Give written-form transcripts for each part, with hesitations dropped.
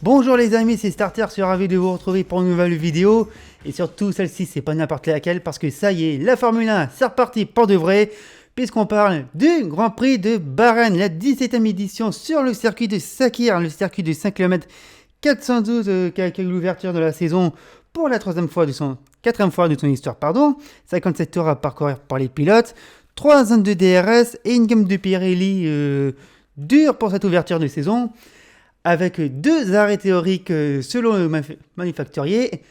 Bonjour les amis, c'est Starter, je suis ravi de vous retrouver pour une nouvelle vidéo. Et surtout celle-ci, c'est pas n'importe laquelle parce que ça y est, la Formule 1, c'est reparti pour de vrai. Puisqu'on parle du Grand Prix de Bahreïn, la 17e édition sur le circuit de Sakhir, le circuit de 5 km 412 qui accueille l'ouverture de la saison pour la quatrième fois de son histoire, 57 heures à parcourir par les pilotes, 3 zones de DRS et une gamme de Pirelli dure pour cette ouverture de saison, avec 2 arrêts théoriques selon le manufacturier,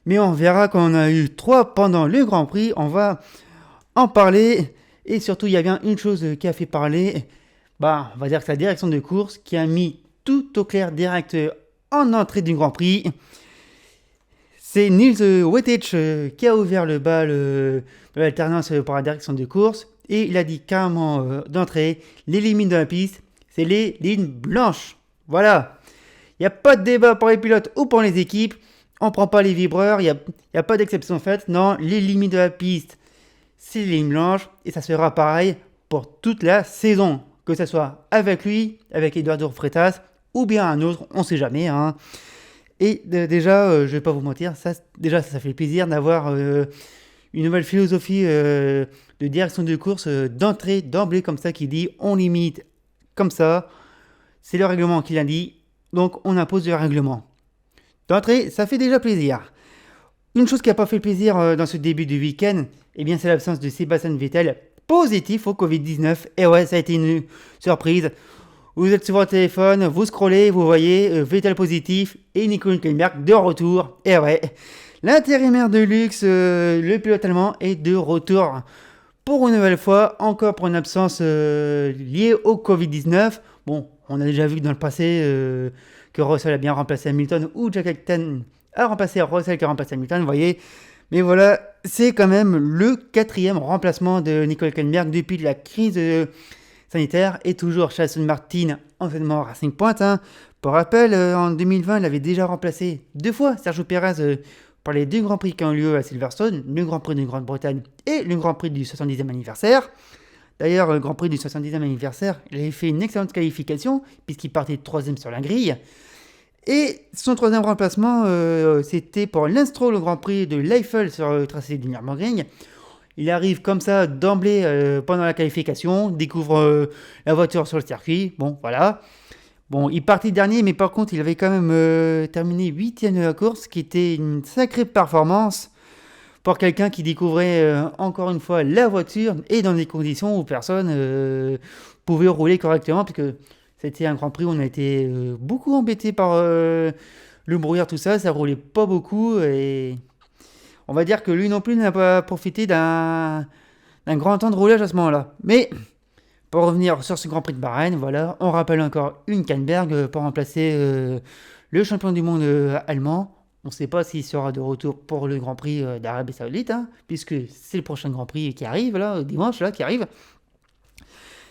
mais on verra qu'on a eu 3 pendant le Grand Prix, on va en parler, et surtout il y a bien une chose qui a fait parler, on va dire que c'est la direction de course qui a mis tout au clair direct en entrée du Grand Prix. C'est Niels Wettich qui a ouvert le bal de l'alternance pour la direction de course, et il a dit carrément d'entrée, les limites de la piste, c'est les lignes blanches. Voilà, il n'y a pas de débat pour les pilotes ou pour les équipes, on ne prend pas les vibreurs, il n'y a pas d'exception faite, non, les limites de la piste, c'est les lignes blanches, et ça sera pareil pour toute la saison, que ce soit avec lui, avec Eduardo Freitas, ou bien un autre, on ne sait jamais. Hein. Et déjà, je ne vais pas vous mentir, ça fait plaisir d'avoir une nouvelle philosophie de direction de course, d'emblée comme ça, qui dit on limite comme ça. C'est le règlement qui l'a dit, donc on impose le règlement. D'entrée, ça fait déjà plaisir. Une chose qui n'a pas fait plaisir dans ce début de week-end, c'est l'absence de Sébastien Vettel, positif au Covid-19. Et ouais, ça a été une surprise. Vous êtes sur votre téléphone, vous scrollez, vous voyez Vettel positif et Nico Hülkenberg de retour. Et ouais, l'intérimaire de luxe, le pilote allemand, est de retour. Pour une nouvelle fois, encore pour une absence liée au Covid-19. Bon, on a déjà vu dans le passé que Russell a bien remplacé Hamilton, ou Jack Aitken a remplacé Russell qui a remplacé Hamilton, vous voyez. Mais voilà, c'est quand même le 4e remplacement de Nico Hülkenberg depuis la crise sanitaire, et toujours chez Aston Martin, anciennement Racing Point. Hein. Pour rappel, en 2020, il avait déjà remplacé 2 fois Sergio Pérez pour les 2 Grands Prix qui ont lieu à Silverstone, le Grand Prix de Grande-Bretagne et le Grand Prix du 70e anniversaire. D'ailleurs, le Grand Prix du 70e anniversaire, il avait fait une excellente qualification, puisqu'il partait 3e sur la grille. Et son 3e remplacement, c'était pour Lance Stroll au Grand Prix de l'Eiffel sur le tracé du Nürburgring. Il arrive comme ça d'emblée pendant la qualification, découvre la voiture sur le circuit. Bon, voilà. Bon, il partait dernier, mais par contre, il avait quand même terminé 8e de la course, qui était une sacrée performance pour quelqu'un qui découvrait encore une fois la voiture, et dans des conditions où personne pouvait rouler correctement, puisque c'était un Grand Prix où on a été beaucoup embêté par le brouillard, tout ça, ça roulait pas beaucoup, et on va dire que lui non plus n'a pas profité d'un grand temps de roulage à ce moment-là. Mais pour revenir sur ce Grand Prix de Bahreïn, voilà, on rappelle encore Hülkenberg pour remplacer le champion du monde allemand. On ne sait pas s'il sera de retour pour le Grand Prix d'Arabie Saoudite, hein, puisque c'est le prochain Grand Prix qui arrive, là, dimanche, là, qui arrive.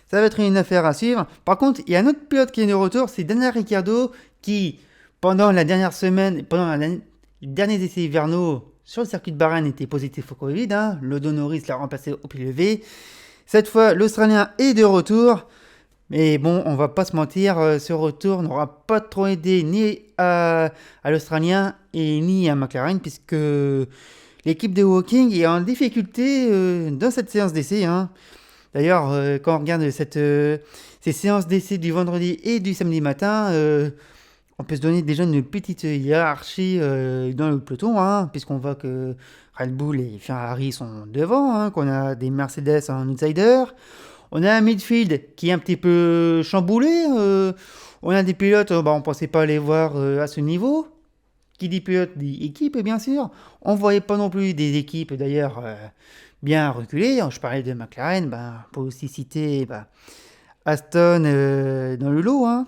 Ça va être une affaire à suivre. Par contre, il y a un autre pilote qui est de retour, c'est Daniel Ricciardo, qui, pendant la dernière semaine, pendant les derniers essais hivernaux sur le circuit de Bahreïn, était positif au Covid. Hein. Lando Norris l'a remplacé au pied levé. Cette fois, l'Australien est de retour. Mais bon, on va pas se mentir, ce retour n'aura pas trop aidé ni à l'Australien et ni à McLaren, puisque l'équipe de Woking est en difficulté dans cette séance d'essai. Hein. D'ailleurs, quand on regarde ces séances d'essai du vendredi et du samedi matin, on peut se donner déjà une petite hiérarchie dans le peloton, hein, puisqu'on voit que Red Bull et Ferrari sont devant, hein, qu'on a des Mercedes en outsider. On a un midfield qui est un petit peu chamboulé. On a des pilotes, on ne pensait pas les voir à ce niveau. Qui dit pilote dit équipe, bien sûr. On ne voyait pas non plus des équipes, d'ailleurs, bien reculées. Je parlais de McLaren, pour aussi citer Aston dans le lot. Hein.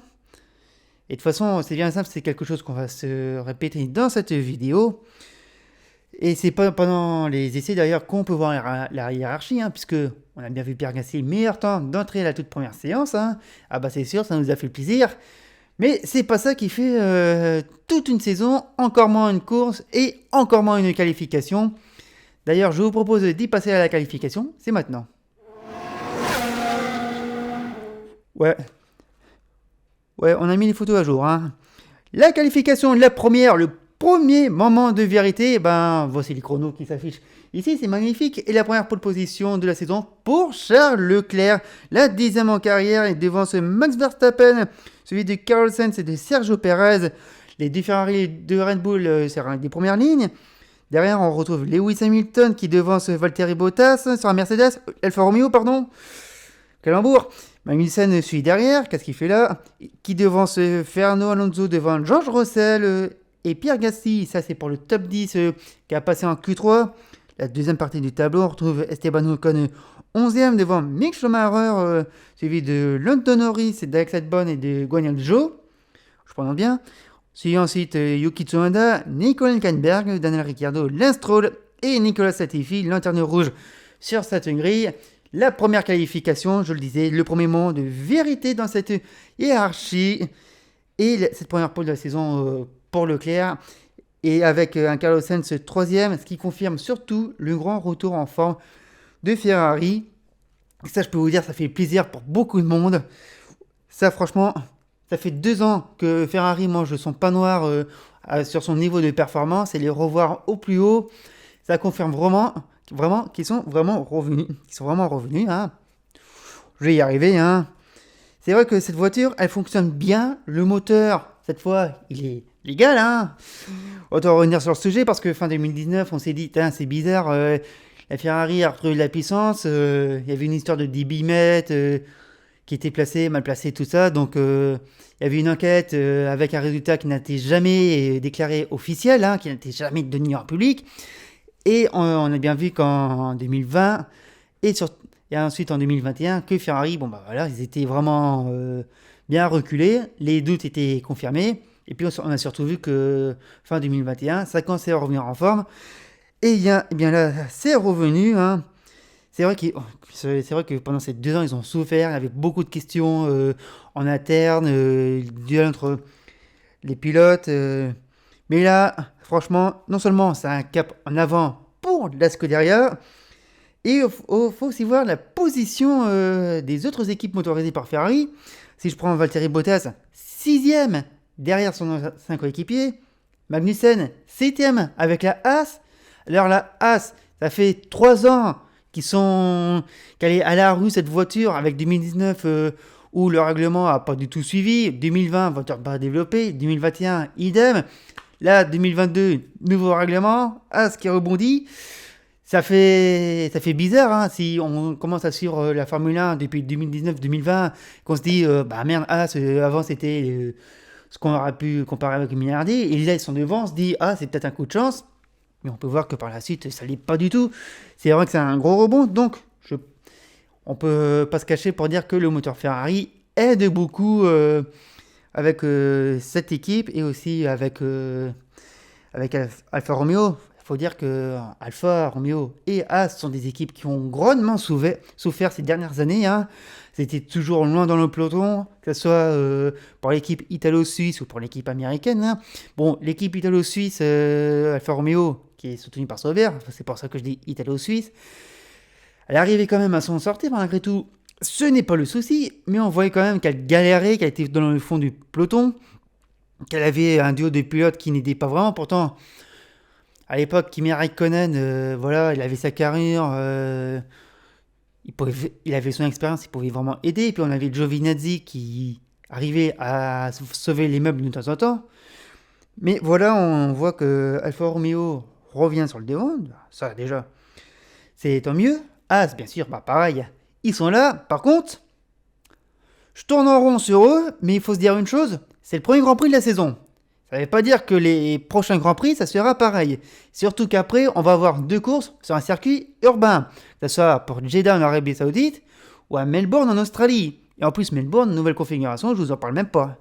Et de toute façon, c'est bien simple, c'est quelque chose qu'on va se répéter dans cette vidéo. Et c'est pas pendant les essais d'ailleurs qu'on peut voir la hiérarchie, hein, puisque on a bien vu Pierre Gasly, meilleur temps d'entrée à la toute première séance. Hein. Ah bah c'est sûr, ça nous a fait plaisir. Mais c'est pas ça qui fait toute une saison, encore moins une course et encore moins une qualification. D'ailleurs, je vous propose d'y passer à la qualification, c'est maintenant. Ouais, ouais, on a mis les photos à jour. Hein. La qualification, la première, le premier moment de vérité, ben voici les chronos qui s'affichent. Ici, c'est magnifique. Et la première pole position de la saison pour Charles Leclerc. La 10e en carrière et devant ce Max Verstappen, celui de Carlos Sainz et de Sergio Perez. Les deux Ferrari de Red Bull sur des premières lignes. Derrière, on retrouve Lewis Hamilton qui devance Valtteri Bottas sur la Mercedes. Alfa Romeo, pardon. Calembour. Magnussen suit derrière. Qu'est-ce qu'il fait là? Qui devance Fernando Alonso devant George Russell et Pierre Gasly. Ça, c'est pour le top 10 qui a passé en Q3. La deuxième partie du tableau, on retrouve Esteban Ocon 11e devant Mick Schumacher, suivi de Lando Norris, d'Alex Albon et de Guan Yu Zhou. Je prononce bien. Suivi ensuite Yuki Tsunoda, Nico Hülkenberg, Daniel Ricciardo, Lance Stroll et Nicolas Latifi, lanterne rouge sur cette grille. La première qualification, je le disais, le premier moment de vérité dans cette hiérarchie. Et cette première pole de la saison pour Leclerc. Et avec un Carlos Sainz troisième, ce qui confirme surtout le grand retour en forme de Ferrari. Ça, je peux vous dire, ça fait plaisir pour beaucoup de monde. Ça, franchement, ça fait 2 ans que Ferrari mange son pain noir sur son niveau de performance et les revoir au plus haut. Ça confirme vraiment qu'ils sont vraiment revenus. Hein. Je vais y arriver. Hein. C'est vrai que cette voiture, elle fonctionne bien. Le moteur, cette fois, il est légal. Hein. Autant revenir sur le sujet parce que fin 2019, on s'est dit, c'est bizarre, la Ferrari a retrouvé de la puissance. Il y avait une histoire de débitmètre qui était mal placé, tout ça. Donc, il y avait une enquête avec un résultat qui n'a été jamais déclaré officiel, hein, qui n'a été jamais donné en public. Et on a bien vu qu'en 2020 et ensuite en 2021 que Ferrari, ils étaient vraiment bien reculés. Les doutes étaient confirmés. Et puis on a surtout vu que fin 2021, ça commençait à revenir en forme. Et bien là, c'est revenu. Hein. C'est vrai que pendant ces 2 ans, ils ont souffert. Il y avait beaucoup de questions en interne, duel entre les pilotes. Mais là, franchement, non seulement c'est un cap en avant pour la Scuderia, et il faut aussi voir la position des autres équipes motorisées par Ferrari. Si je prends Valtteri Bottas, 6e derrière son ancien coéquipier. Magnussen, 7e avec la Haas. Alors la Haas, ça fait 3 ans qu'elle est à la rue cette voiture avec 2019 où le règlement n'a pas du tout suivi. 2020, voiture pas développée. 2021, idem. Là, 2022, nouveau règlement. Haas qui rebondit. Ça fait bizarre hein, si on commence à suivre la Formule 1 depuis 2019-2020, qu'on se dit, merde, Haas, avant c'était ce qu'on aurait pu comparer avec le milliardaire. Et là, ils sont devant, on se dit, c'est peut-être un coup de chance. Mais on peut voir que par la suite, ça ne l'est pas du tout. C'est vrai que c'est un gros rebond. Donc, on ne peut pas se cacher pour dire que le moteur Ferrari aide beaucoup avec cette équipe et aussi avec Alfa Romeo. Il faut dire que Alfa Romeo et Haas sont des équipes qui ont grandement souffert ces dernières années. Hein. C'était toujours loin dans le peloton, que ce soit pour l'équipe italo-suisse ou pour l'équipe américaine. Hein. Bon, l'équipe italo-suisse, Alfa Romeo, qui est soutenue par Sauber, c'est pour ça que je dis italo-suisse, elle arrivait quand même à s'en sortir malgré tout. Ce n'est pas le souci, mais on voyait quand même qu'elle galérait, qu'elle était dans le fond du peloton, qu'elle avait un duo de pilotes qui n'aidait pas vraiment. Pourtant, à l'époque, Kimi Räikkönen, il avait sa carrure, il avait son expérience, il pouvait vraiment aider. Et puis on avait Giovinazzi qui arrivait à sauver les meubles de temps en temps. Mais voilà, on voit que Alfa Romeo revient sur le devant. Ça, déjà, c'est tant mieux. Haas, bien sûr, pareil. Ils sont là. Par contre, je tourne en rond sur eux, mais il faut se dire une chose, c'est le premier Grand Prix de la saison. Ça ne veut pas dire que les prochains Grands Prix, ça sera pareil. Surtout qu'après, on va avoir 2 courses sur un circuit urbain. Que ce soit pour Jeddah en Arabie Saoudite ou à Melbourne en Australie. Et en plus, Melbourne, nouvelle configuration, je vous en parle même pas.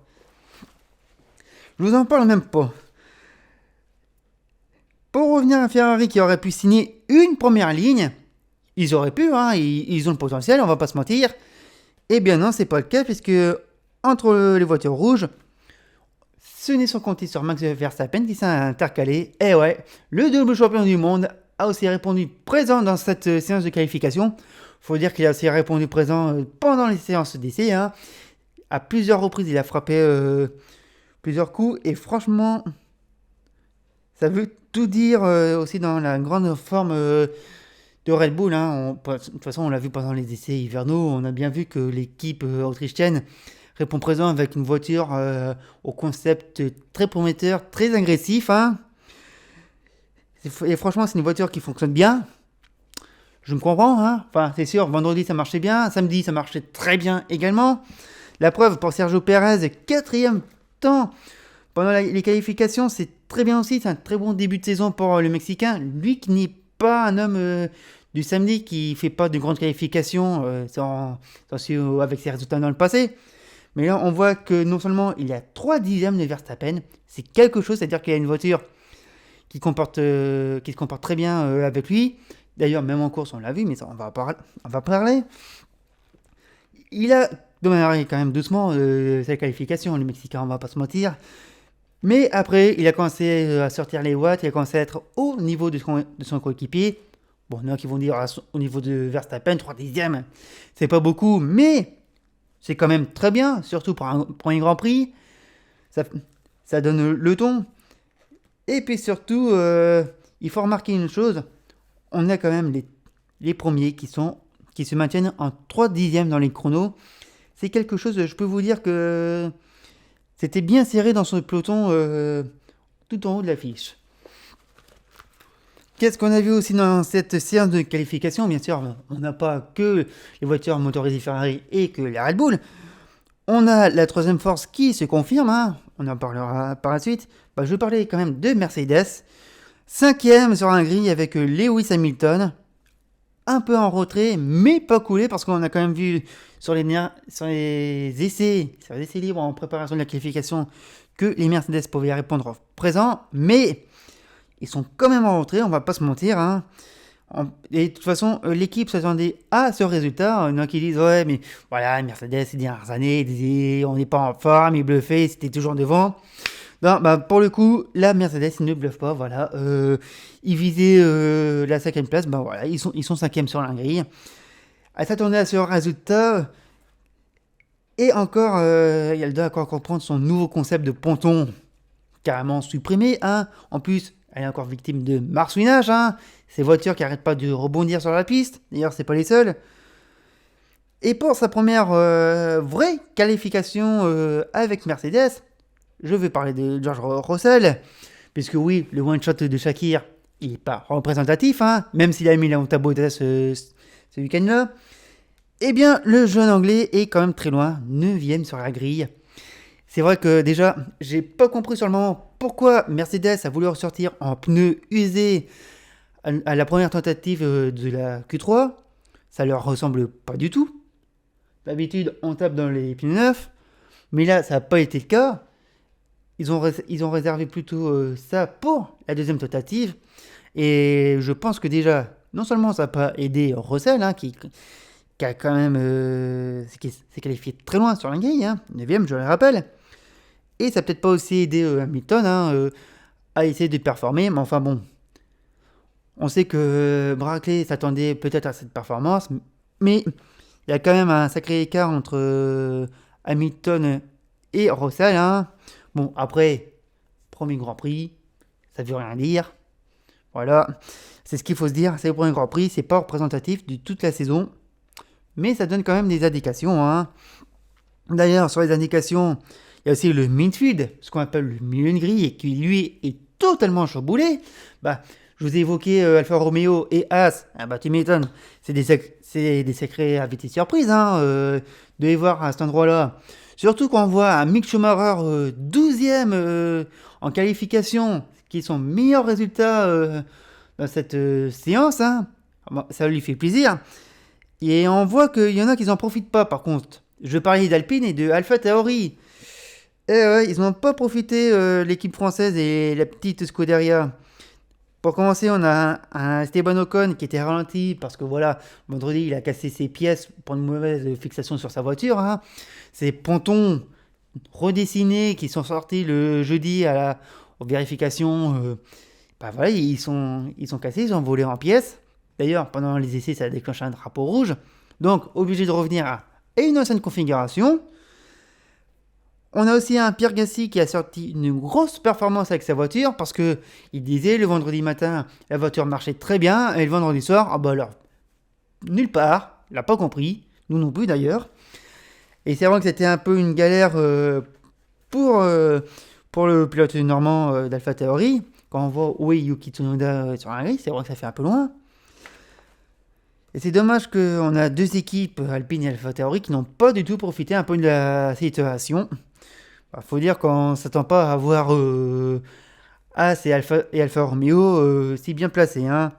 Pour revenir à Ferrari qui aurait pu signer une première ligne, ils auraient pu, hein, ils ont le potentiel, on va pas se mentir. Eh bien non, c'est pas le cas, puisque entre les voitures rouges, ce n'est sans compter sur Max Verstappen qui s'est intercalé. Et ouais, le double champion du monde a aussi répondu présent dans cette séance de qualification. Faut dire qu'il a aussi répondu présent pendant les séances d'essai. Hein. À plusieurs reprises, il a frappé plusieurs coups. Et franchement, ça veut tout dire aussi dans la grande forme de Red Bull. Hein. De toute façon, on l'a vu pendant les essais hivernaux. On a bien vu que l'équipe autrichienne répond présent avec une voiture au concept très prometteur, très agressif. Hein. Et franchement, c'est une voiture qui fonctionne bien. Je me comprends, hein. Enfin, c'est sûr, vendredi ça marchait bien, samedi ça marchait très bien également. La preuve pour Sergio Pérez, 4e temps pendant les qualifications, c'est très bien aussi, c'est un très bon début de saison pour le Mexicain. Lui qui n'est pas un homme du samedi, qui fait pas de grandes qualifications avec ses résultats dans le passé. Mais là, on voit que non seulement il a 3 dixièmes de Verstappen, c'est quelque chose, c'est-à-dire qu'il a une voiture qui se comporte très bien avec lui. D'ailleurs, même en course, on l'a vu, mais ça, on va parler. Il a démarré quand même doucement sa qualification, le Mexicain, on va pas se mentir. Mais après, il a commencé à sortir les watts, il a commencé à être au niveau de son coéquipier. Bon, il y en a qui vont dire au niveau de Verstappen, 3 dixièmes, c'est pas beaucoup, mais c'est quand même très bien, surtout pour un premier Grand Prix. Ça donne le ton. Et puis surtout, il faut remarquer une chose, on a quand même les premiers qui se maintiennent en 3 dixièmes dans les chronos. C'est quelque chose, je peux vous dire que c'était bien serré dans ce peloton tout en haut de l'affiche. Qu'est-ce qu'on a vu aussi dans cette séance de qualification? Bien sûr, on n'a pas que les voitures motorisées Ferrari et que les Red Bull. On a la troisième force qui se confirme, hein. On en parlera par la suite. Je vais parler quand même de Mercedes. 5e sur un grille avec Lewis Hamilton. Un peu en retrait, mais pas coulé, parce qu'on a quand même vu sur les essais libres en préparation de la qualification que les Mercedes pouvaient répondre présent, mais ils sont quand même en retrait, on va pas se mentir. Hein. Et de toute façon, l'équipe s'attendait à ce résultat. Il y en a qui disent ouais, mais voilà, Mercedes ces dernières années, on n'est pas en forme, ils bluffaient, c'était toujours devant. Non, pour le coup, la Mercedes ne bluffe pas, voilà. Ils visaient la 5e place, voilà, ils sont 5e sur la grille. Elle s'attendait à ce résultat. Et encore, elle doit encore comprendre son nouveau concept de ponton carrément supprimé. Hein. En plus, elle est encore victime de marsouinage. Hein. Ces voitures qui n'arrêtent pas de rebondir sur la piste. D'ailleurs, c'est pas les seuls. Et pour sa première vraie qualification avec Mercedes, je vais parler de George Russell, puisque oui, le one-shot de Shakir, il n'est pas représentatif, hein, même s'il a mis la Montabota ce week-end-là. Eh bien, le jeune anglais est quand même très loin, 9e sur la grille. C'est vrai que déjà, j'ai pas compris sur le moment pourquoi Mercedes a voulu ressortir en pneus usés à la première tentative de la Q3. Ça leur ressemble pas du tout. D'habitude, on tape dans les pneus neufs, mais là, ça n'a pas été le cas. Ils ont réservé plutôt ça pour la deuxième tentative. Et je pense que déjà, non seulement ça n'a pas aidé Russell, hein, qui a quand même s'est qualifié très loin sur la grille, hein, 9e, je le rappelle. Et ça n'a peut-être pas aussi aidé Hamilton à essayer de performer. Mais enfin bon, on sait que Brackley s'attendait peut-être à cette performance. Mais il y a quand même un sacré écart entre Hamilton et Russell. Hein. Bon, après, premier Grand Prix, ça ne veut rien dire. Voilà, c'est ce qu'il faut se dire. C'est le premier Grand Prix, c'est pas représentatif de toute la saison. Mais ça donne quand même des indications. Hein. D'ailleurs, sur les indications, il y a aussi le midfield, ce qu'on appelle le milieu de grille, et qui lui est totalement chamboulé. Je vous ai évoqué Alfa Romeo et As. Tu m'étonnes, c'est des sacrés invités surprises de les voir à cet endroit-là. Surtout quand on voit un Mick Schumacher 12e en qualification, qui est son meilleur résultat dans cette séance. Hein. Ça lui fait plaisir. Et on voit qu'il y en a qui n'en profitent pas, par contre. Je parlais d'Alpine et de Alpha Tauri. Et ouais, ils n'ont pas profité, l'équipe française et la petite Scuderia. Pour commencer, on a un Esteban Ocon qui était ralenti parce que voilà, vendredi il a cassé ses pièces pour une mauvaise fixation sur sa voiture, hein. Ces pontons redessinés qui sont sortis le jeudi aux vérifications, bah voilà, ils sont cassés, ils ont volé en pièces. D'ailleurs, pendant les essais, ça a déclenché un drapeau rouge. Donc, obligé de revenir à une ancienne configuration. On a aussi un Pierre Gasly qui a sorti une grosse performance avec sa voiture parce que il disait le vendredi matin la voiture marchait très bien et le vendredi soir, ah bah alors, nulle part, il n'a pas compris, nous non plus d'ailleurs. Et c'est vrai que c'était un peu une galère pour, euh, pour le pilote normand d'AlphaTauri. Quand on voit où est Yuki Tsunoda sur la grille, c'est vrai que ça fait un peu loin. Et c'est dommage qu'on a deux équipes, Alpine et AlphaTauri, qui n'ont pas du tout profité un peu de la situation. Bah, faut dire qu'on ne s'attend pas à voir As et Alfa Romeo si bien placés, hein.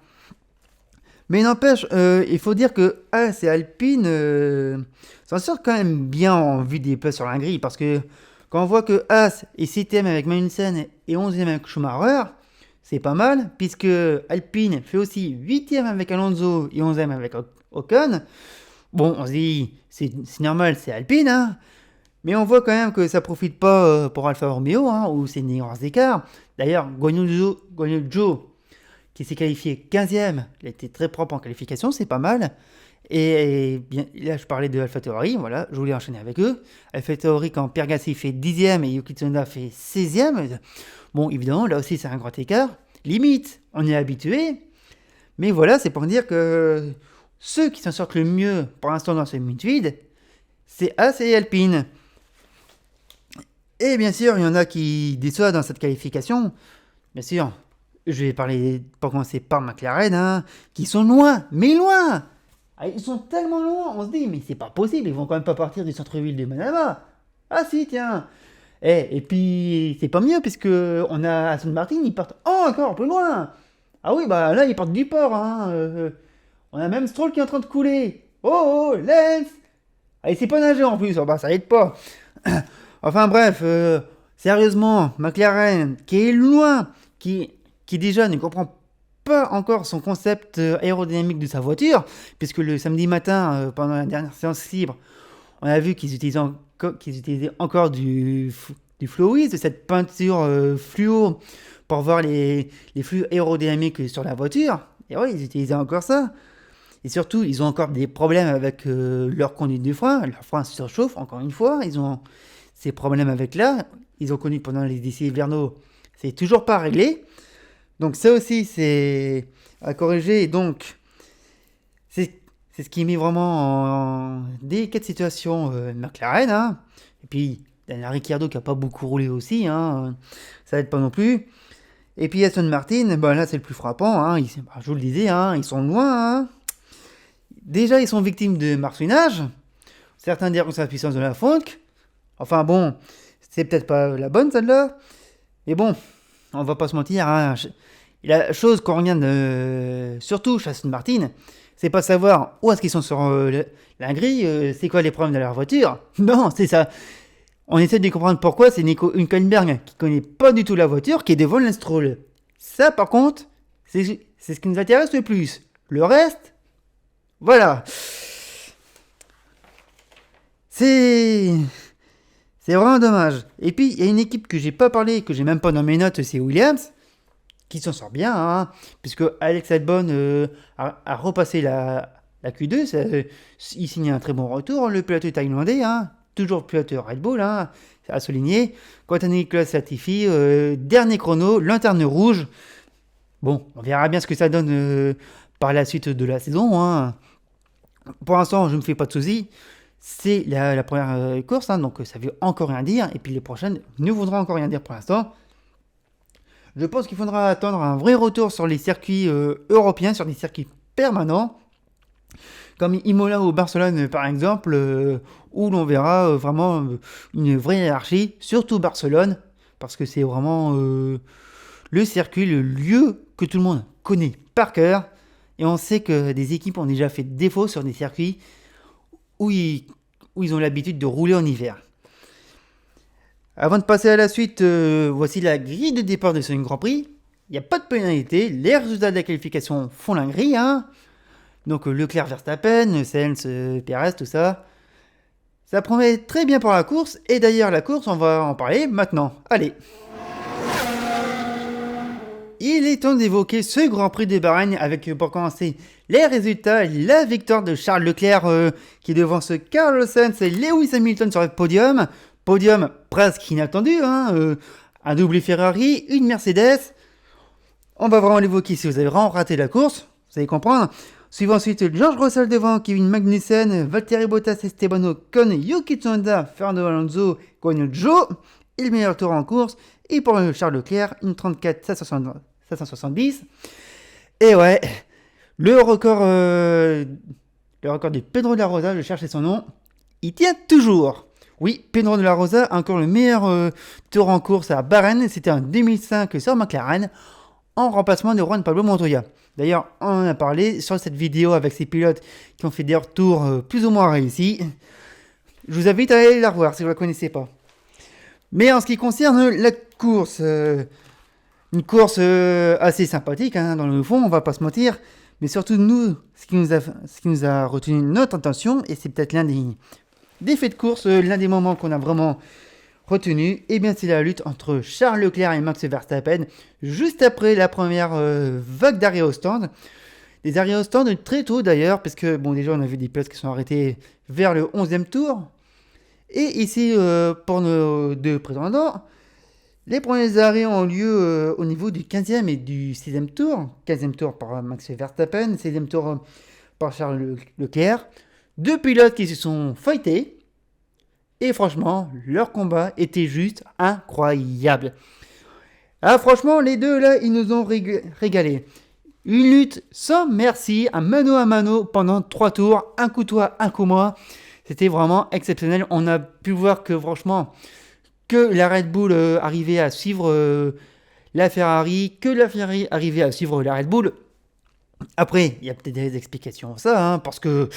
Mais n'empêche, il faut dire que As et Alpine s'en sortent quand même bien en vue des places sur la grille. Parce que quand on voit que As est 7ème avec Magnussen et 11ème avec Schumacher, c'est pas mal. Puisque Alpine fait aussi 8ème avec Alonso et 11ème avec Ocon. Bon, on se dit, c'est normal, c'est Alpine, hein. Mais on voit quand même que ça profite pas pour Alfa Romeo, hein, où c'est une grands écarts. D'ailleurs, Guanyu Zhou, qui s'est qualifié 15e, il a été très propre en qualification, c'est pas mal. Et bien, là, je parlais de AlphaTauri, voilà, je voulais enchaîner avec eux. AlphaTauri, quand Pierre Gasly fait 10e et Yuki Tsunoda fait 16e, bon, évidemment, là aussi, c'est un grand écart. Limite, on est habitué. Mais voilà, c'est pour dire que ceux qui s'en sortent le mieux pour l'instant dans ce midfield, c'est As et Alpine. Et bien sûr, il y en a qui déçoivent dans cette qualification. Bien sûr, je vais parler, pour commencer par McLaren, hein, qui sont loin, mais loin. Ah, ils sont tellement loin, on se dit, mais c'est pas possible, ils vont quand même pas partir du centre-ville de Manama. Ah si, tiens. Et puis, c'est pas mieux, puisque on a Aston Martin, ils partent encore plus loin. Ah oui, bah là, ils partent du port, hein. On a même Stroll qui est en train de couler. Oh, Lance. Ah, il sait pas nager en plus, oh, bah ça aide pas. Enfin bref, sérieusement, McLaren, qui est loin, qui déjà ne comprend pas encore son concept aérodynamique de sa voiture, puisque le samedi matin, pendant la dernière séance libre, on a vu qu'ils utilisaient encore du Flowis, de cette peinture fluo, pour voir les flux aérodynamiques sur la voiture. Et oui, ils utilisaient encore ça. Et surtout, ils ont encore des problèmes avec leur conduite du frein. Leur frein se surchauffe, encore une fois. Ils ont ces problèmes avec là. Ils ont connu pendant les essais hivernaux. C'est toujours pas réglé. Donc ça aussi, c'est à corriger. Et donc, c'est ce qui met vraiment en délicate situation McLaren, hein. Et puis, Daniel Ricciardo qui n'a pas beaucoup roulé aussi, hein. Ça aide pas non plus. Et puis Aston Martin, ben là c'est le plus frappant, hein. Je vous le disais, hein, ils sont loin, hein. Déjà, ils sont victimes de marsuinage. Certains diront que c'est la puissance de la funk. Enfin bon, c'est peut-être pas la bonne celle-là. Mais bon, on va pas se mentir, hein. La chose qu'on regarde, surtout chez Aston Martin, c'est pas savoir où est-ce qu'ils sont sur la grille, c'est quoi les problèmes de leur voiture. Non, c'est ça. On essaie de comprendre pourquoi c'est Nico Hülkenberg qui connaît pas du tout la voiture qui est devant Lance Stroll. Ça, par contre, c'est ce qui nous intéresse le plus. Le reste, voilà. C'est vraiment dommage. Et puis, il y a une équipe que j'ai pas parlé, que j'ai même pas dans mes notes, c'est Williams, qui s'en sort bien, hein, puisque Alex Albon a repassé la Q2, il signe un très bon retour, le pilote thaïlandais, hein, toujours pilote Red Bull, hein, à souligner. Quant à Nicolas Latifi, dernier chrono, lanterne rouge. Bon, on verra bien ce que ça donne par la suite de la saison, hein. Pour l'instant, je ne me fais pas de soucis. C'est la première course, hein, donc ça veut encore rien dire. Et puis les prochaines ne voudront encore rien dire pour l'instant. Je pense qu'il faudra attendre un vrai retour sur les circuits européens, sur des circuits permanents, comme Imola ou Barcelone par exemple, où l'on verra vraiment une vraie hiérarchie, surtout Barcelone, parce que c'est vraiment le circuit, le lieu que tout le monde connaît par cœur. Et on sait que des équipes ont déjà fait défaut sur des circuits où ils ont l'habitude de rouler en hiver. Avant de passer à la suite, voici la grille de départ de ce Grand Prix. il n'y a pas de pénalité, les résultats de la qualification font la grille, hein. Donc Leclerc, Verstappen, Sainz, Perez, tout ça. Ça promet très bien pour la course, et d'ailleurs la course, on va en parler maintenant. Allez. Il est temps d'évoquer ce Grand Prix de Bahreïn avec, pour commencer, les résultats. La victoire de Charles Leclerc qui devance Carlos Sainz et Lewis Hamilton sur le podium. Podium presque inattendu, hein, un double Ferrari, une Mercedes. On va vraiment l'évoquer si vous avez vraiment raté la course, vous allez comprendre. Suivant ensuite George Russell devant Kevin Magnussen, Valtteri Bottas, Esteban Ocon, Yuki Tsunoda, Fernando Alonso, Guanyu Zhou. Et le meilleur tour en course. Et pour Charles Leclerc, une 34 570. Et ouais, le record de Pedro de la Rosa, je cherchais son nom, il tient toujours. Oui, Pedro de la Rosa a encore le meilleur tour en course à Bahreïn. C'était en 2005 sur McLaren, en remplacement de Juan Pablo Montoya. D'ailleurs, on en a parlé sur cette vidéo avec ces pilotes qui ont fait des retours plus ou moins réussis. Je vous invite à aller la revoir si vous ne la connaissez pas. Mais en ce qui concerne la course, une course assez sympathique, hein, dans le fond, on va pas se mentir. Mais surtout, nous, ce qui nous a retenu notre attention, et c'est peut-être l'un des faits de course, l'un des moments qu'on a vraiment retenu, et bien c'est la lutte entre Charles Leclerc et Max Verstappen, juste après la première vague d'arrêt au stand. Des arrêts au stand très tôt d'ailleurs, parce que bon, déjà on a vu des pilotes qui sont arrêtés vers le 11e tour. Et ici, pour nos deux prétendants, les premiers arrêts ont lieu au niveau du 15e et du 6e tour. 15e tour par Max Verstappen, 6e tour par Charles Leclerc. Deux pilotes qui se sont fightés. Et franchement, leur combat était juste incroyable. Ah, franchement, les deux là, ils nous ont régalé. Une lutte sans merci, un mano à mano pendant 3 tours, un coup toi, un coup moi. C'était vraiment exceptionnel. On a pu voir que franchement, que la Red Bull arrivait à suivre la Ferrari, que la Ferrari arrivait à suivre la Red Bull. Après, il y a peut-être des explications à ça, hein, parce que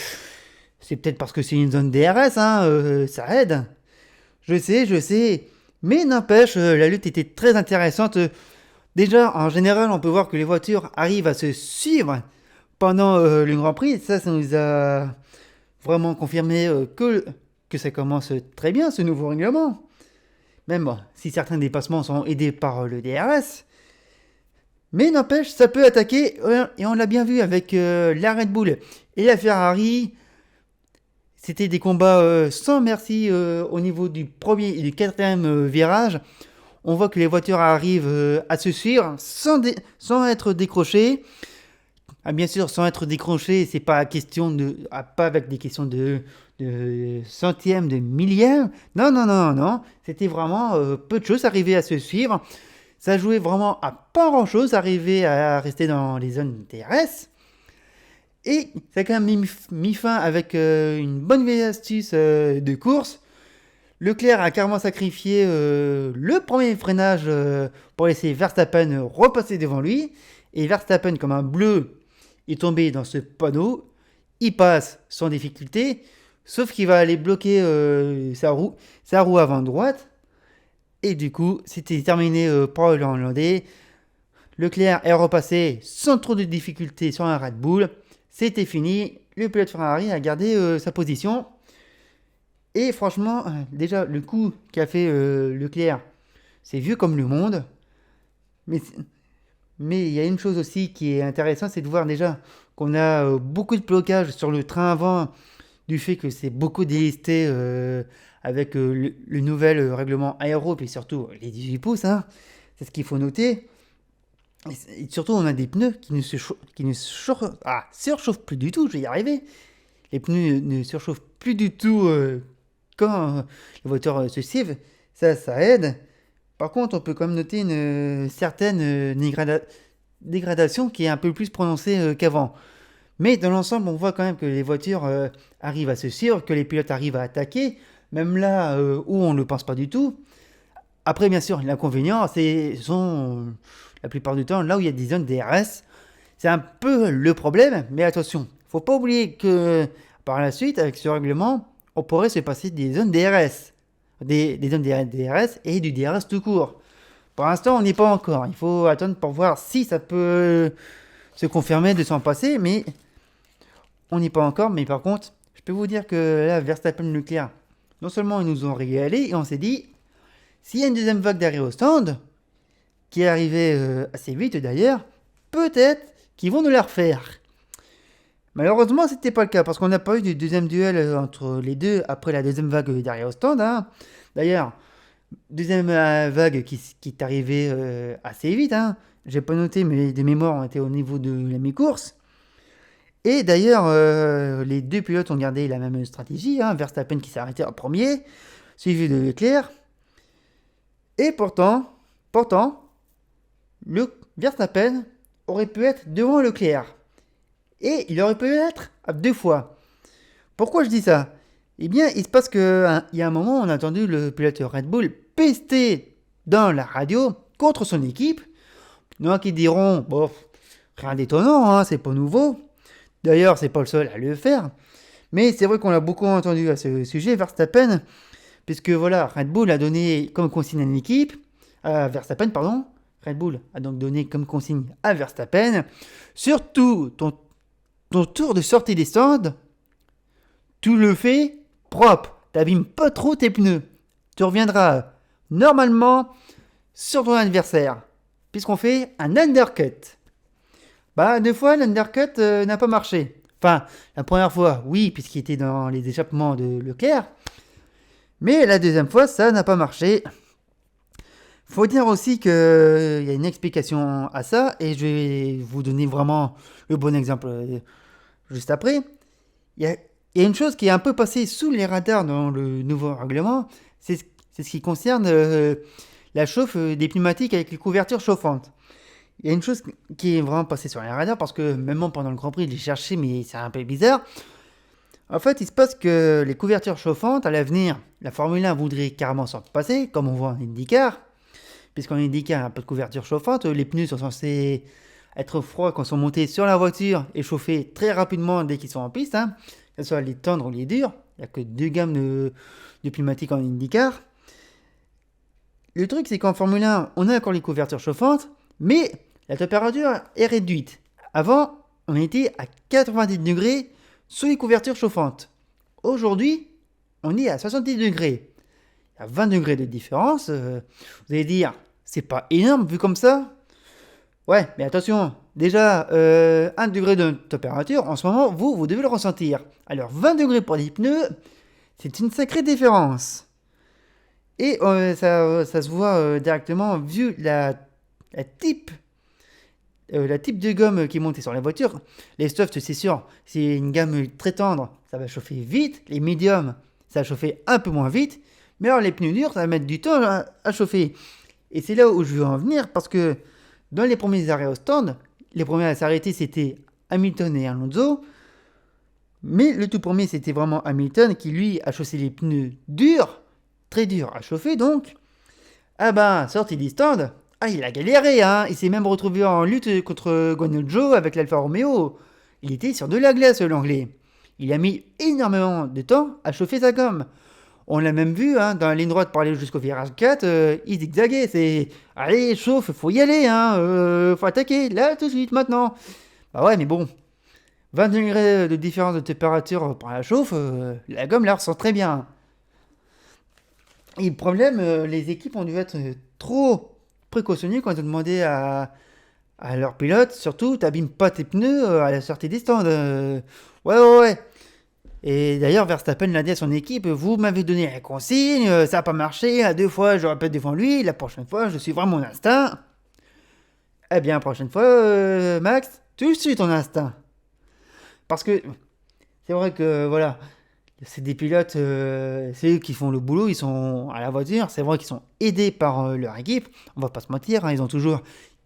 c'est peut-être parce que c'est une zone DRS, hein, ça aide. Je sais. Mais n'empêche, la lutte était très intéressante. Déjà, en général, on peut voir que les voitures arrivent à se suivre pendant le Grand Prix. Ça nous a vraiment confirmé que ça commence très bien, ce nouveau règlement. Même bon, si certains dépassements sont aidés par le DRS. Mais n'empêche, ça peut attaquer, et on l'a bien vu avec la Red Bull et la Ferrari. C'était des combats sans merci au niveau du premier et du quatrième virage. On voit que les voitures arrivent à se suivre sans être décrochées. Ah, bien sûr, sans être décrochées, c'est pas question pas avec des questions de centièmes, de millièmes. Non. C'était vraiment peu de choses, arriver à se suivre. Ça jouait vraiment à pas grand chose, arriver à rester dans les zones DRS. Et ça a quand même mis fin avec une bonne vieille astuce de course. Leclerc a carrément sacrifié le premier freinage pour laisser Verstappen repasser devant lui. Et Verstappen, comme un bleu, est tombé dans ce panneau. Il passe sans difficulté, sauf qu'il va aller bloquer sa roue avant droite. Et du coup, c'était terminé pour le Hollandais. Leclerc est repassé sans trop de difficultés sur un Red Bull. C'était fini. Le pilote Ferrari a gardé sa position. Et franchement, déjà, le coup qu'a fait Leclerc, c'est vieux comme le monde. Mais il y a une chose aussi qui est intéressante, c'est de voir déjà qu'on a beaucoup de blocage sur le train avant, du fait que c'est beaucoup délesté avec le nouvel règlement aéro, et surtout les 18 pouces, hein, c'est ce qu'il faut noter. Et surtout, on a des pneus qui ne surchauffent plus du tout, je vais y arriver. Les pneus ne surchauffent plus du tout quand les voitures se suivent, ça aide. Par contre, on peut quand même noter une certaine dégradation qui est un peu plus prononcée qu'avant. Mais dans l'ensemble, on voit quand même que les voitures arrivent à se suivre, que les pilotes arrivent à attaquer, même là où on ne le pense pas du tout. Après, bien sûr, l'inconvénient, ce sont la plupart du temps là où il y a des zones DRS. C'est un peu le problème, mais attention, il ne faut pas oublier que par la suite, avec ce règlement, on pourrait se passer des zones DRS. Des zones DRS et du DRS tout court. Pour l'instant, on n'y est pas encore. Il faut attendre pour voir si ça peut se confirmer de s'en passer, mais on n'y est pas encore. Mais par contre, je peux vous dire que là, Verstappen Leclerc, non seulement ils nous ont régalé, et on s'est dit, s'il y a une deuxième vague d'arrêt au stand, qui est arrivée assez vite d'ailleurs, peut-être qu'ils vont nous la refaire. Malheureusement, c'était pas le cas, parce qu'on n'a pas eu de deuxième duel entre les deux après la deuxième vague d'arrêt au stand. Hein. D'ailleurs, deuxième vague qui est arrivée assez vite. Hein. J'ai pas noté, mais de mémoire ont été au niveau de la mi-course. Et d'ailleurs, les deux pilotes ont gardé la même stratégie. Hein. Verstappen qui s'est arrêté en premier, suivi de Leclerc. Et pourtant, le Verstappen aurait pu être devant Leclerc. Et il aurait pu être à 2 fois. Pourquoi je dis ça? Eh bien, il se passe qu'il y a un moment, on a entendu le pilote Red Bull pester dans la radio contre son équipe. Il y en a qui diront, bon, rien d'étonnant, hein, c'est pas nouveau. D'ailleurs, c'est pas le seul à le faire. Mais c'est vrai qu'on l'a beaucoup entendu à ce sujet, Verstappen, puisque voilà, Red Bull a donné comme consigne à l'équipe, à Verstappen, pardon. Red Bull a donc donné comme consigne à Verstappen, surtout ton tour de sortie des stands, tu le fais propre, t'abîmes pas trop tes pneus. Tu reviendras normalement sur ton adversaire, puisqu'on fait un undercut. Bah, 2 fois, l'undercut n'a pas marché. Enfin, la première fois, oui, puisqu'il était dans les échappements de Leclerc. Mais la deuxième fois, ça n'a pas marché. Faut dire aussi qu'il y a une explication à ça, et je vais vous donner vraiment le bon exemple juste après. Il y a une chose qui est un peu passée sous les radars dans le nouveau règlement, c'est ce qui concerne la chauffe des pneumatiques avec les couvertures chauffantes. Il y a une chose qui est vraiment passée sur les radars, parce que même pendant le Grand Prix, je l'ai cherché, mais c'est un peu bizarre. En fait, il se passe que les couvertures chauffantes, à l'avenir, la Formule 1 voudrait carrément s'en passer, comme on voit en IndyCar. Puisqu'en IndyCar, il y a un peu de couverture chauffante, les pneus sont censés être froids quand ils sont montés sur la voiture et chauffer très rapidement dès qu'ils sont en piste, hein, que ce soit les tendres ou les durs. Il n'y a que 2 gammes de pneumatiques en IndyCar. Le truc, c'est qu'en Formule 1, on a encore les couvertures chauffantes, mais la température est réduite. Avant, on était à 90 degrés sous les couvertures chauffantes. Aujourd'hui, on est à 70 degrés. Il y a 20 degrés de différence. Vous allez dire, c'est pas énorme vu comme ça? Ouais, mais attention, déjà, 1 degré de température, en ce moment, vous devez le ressentir. Alors, 20 degrés pour les pneus, c'est une sacrée différence. Et ça se voit directement vu type, la type de gomme qui est montée sur la voiture. Les softs, c'est sûr, c'est une gamme très tendre, ça va chauffer vite. Les médiums, ça va chauffer un peu moins vite. Mais alors, les pneus durs, ça va mettre du temps à chauffer. Et c'est là où je veux en venir, parce que dans les premiers arrêts au stand, les premiers à s'arrêter, c'était Hamilton et Alonso. Mais le tout premier, c'était vraiment Hamilton qui, lui, a chaussé les pneus durs, très durs à chauffer, donc. Ah ben, sorti du stand, il a galéré, hein. Il s'est même retrouvé en lutte contre Guan Yu Zhou avec l'Alfa Romeo. Il était sur de la glace, l'anglais. Il a mis énormément de temps à chauffer sa gomme. On l'a même vu, hein, dans la ligne droite pour aller jusqu'au virage 4, il zigzaguait, c'est « Allez, chauffe, faut y aller, hein, faut attaquer, là, tout de suite, maintenant !» Bah ouais, mais bon, 20 degrés de différence de température pour la chauffe, la gomme la ressent très bien. Et le problème, les équipes ont dû être trop précautionneuses quand ils ont demandé à leurs pilotes, surtout, t'abîmes pas tes pneus à la sortie des stands. Ouais. Et d'ailleurs, Verstappen l'a dit à son équipe, vous m'avez donné la consigne, ça n'a pas marché, à 2 fois je répète devant lui, la prochaine fois je suivrai mon instinct. Eh bien, la prochaine fois, Max, tu suis ton instinct. Parce que c'est vrai que, voilà, c'est des pilotes, c'est eux qui font le boulot, ils sont à la voiture, c'est vrai qu'ils sont aidés par leur équipe, on va pas se mentir, hein, ils ont toujours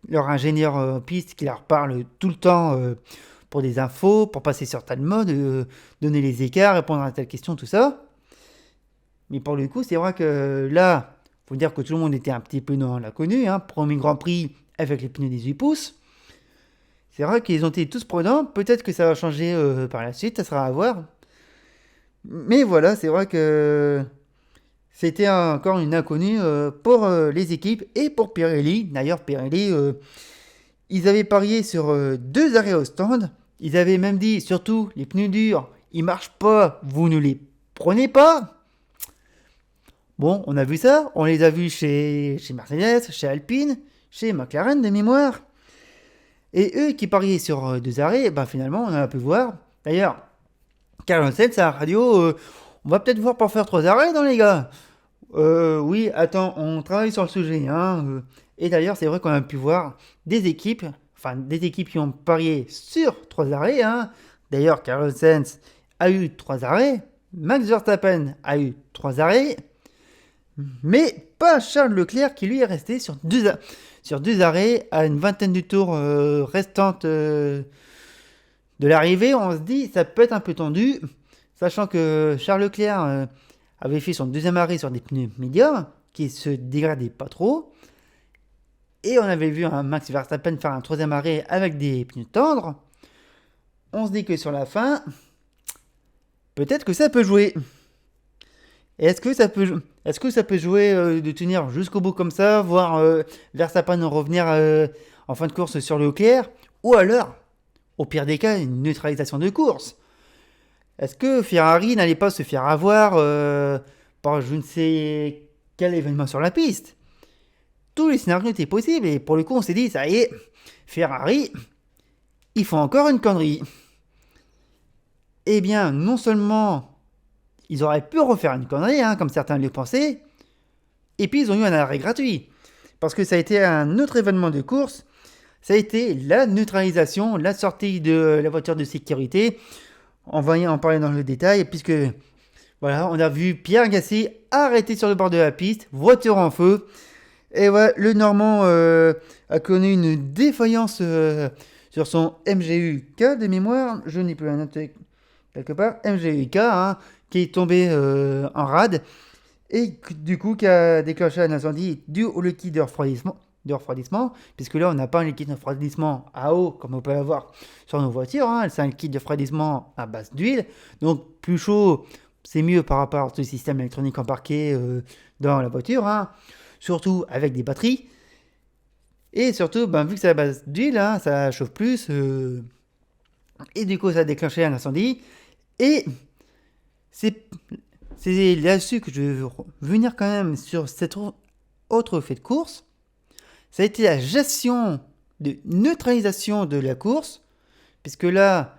leur ingénieur piste qui leur parle tout le temps pour des infos, pour passer sur tel mode, donner les écarts, répondre à telle question, tout ça. Mais pour le coup, c'est vrai que là, faut dire que tout le monde était un petit peu dans l'inconnu, hein, premier Grand Prix avec les pneus 18 pouces. C'est vrai qu'ils ont été tous prudents, peut-être que ça va changer par la suite, ça sera à voir. Mais voilà, c'est vrai que C'était encore une inconnue pour les équipes et pour Pirelli. D'ailleurs, Pirelli, ils avaient parié sur 2 arrêts au stand. Ils avaient même dit, surtout, les pneus durs, ils marchent pas, vous ne les prenez pas. Bon, on a vu ça, on les a vus chez Mercedes, chez Alpine, chez McLaren de mémoire. Et eux qui pariaient sur 2 arrêts, ben finalement, on a pu voir. D'ailleurs, Carlos Sainz à la radio, on va peut-être voir pour faire 3 arrêts dans les gars. Oui, attends, on travaille sur le sujet, hein. Et d'ailleurs, c'est vrai qu'on a pu voir des équipes qui ont parié sur 3 arrêts, hein. D'ailleurs, Carlos Sainz a eu 3 arrêts, Max Verstappen a eu 3 arrêts, mais pas Charles Leclerc qui lui est resté sur 2 arrêts à une vingtaine de tours restantes de l'arrivée. On se dit, ça peut être un peu tendu, sachant que Charles Leclerc avait fait son deuxième arrêt sur des pneus médiums qui se dégradaient pas trop. Et on avait vu un Max Verstappen faire un troisième arrêt avec des pneus tendres. On se dit que sur la fin, peut-être que ça peut jouer. Et est-ce que ça peut jouer de tenir jusqu'au bout comme ça, voire Verstappen revenir en fin de course sur Leclerc, ou alors, au pire des cas, une neutralisation de course. Est-ce que Ferrari n'allait pas se faire avoir par je ne sais quel événement sur la piste? Tous les scénarios étaient possibles et pour le coup on s'est dit, ça y est, Ferrari, ils font encore une connerie. Eh bien, non seulement ils auraient pu refaire une connerie, hein, comme certains le pensaient, et puis ils ont eu un arrêt gratuit. Parce que ça a été un autre événement de course, ça a été la neutralisation, la sortie de la voiture de sécurité. On va y en parler dans le détail, puisque voilà, on a vu Pierre Gasly arrêté sur le bord de la piste, voiture en feu. Et ouais, le Normand a connu une défaillance sur son MGU-K de mémoire. Je n'ai plus la note quelque part. MGU-K, hein, qui est tombé en rade. Et du coup, qui a déclenché un incendie dû au liquide de refroidissement, puisque là, on n'a pas un liquide de refroidissement à eau, comme on peut l'avoir sur nos voitures. Hein. C'est un liquide de refroidissement à base d'huile. Donc, plus chaud, c'est mieux par rapport à ce système électronique embarqué dans la voiture. Hein. Surtout avec des batteries. Et surtout, vu que c'est à base d'huile, hein, ça chauffe plus. Et du coup, ça a déclenché un incendie. Et c'est là-dessus que je veux venir quand même sur cet autre fait de course. Ça a été la gestion de neutralisation de la course. Puisque là,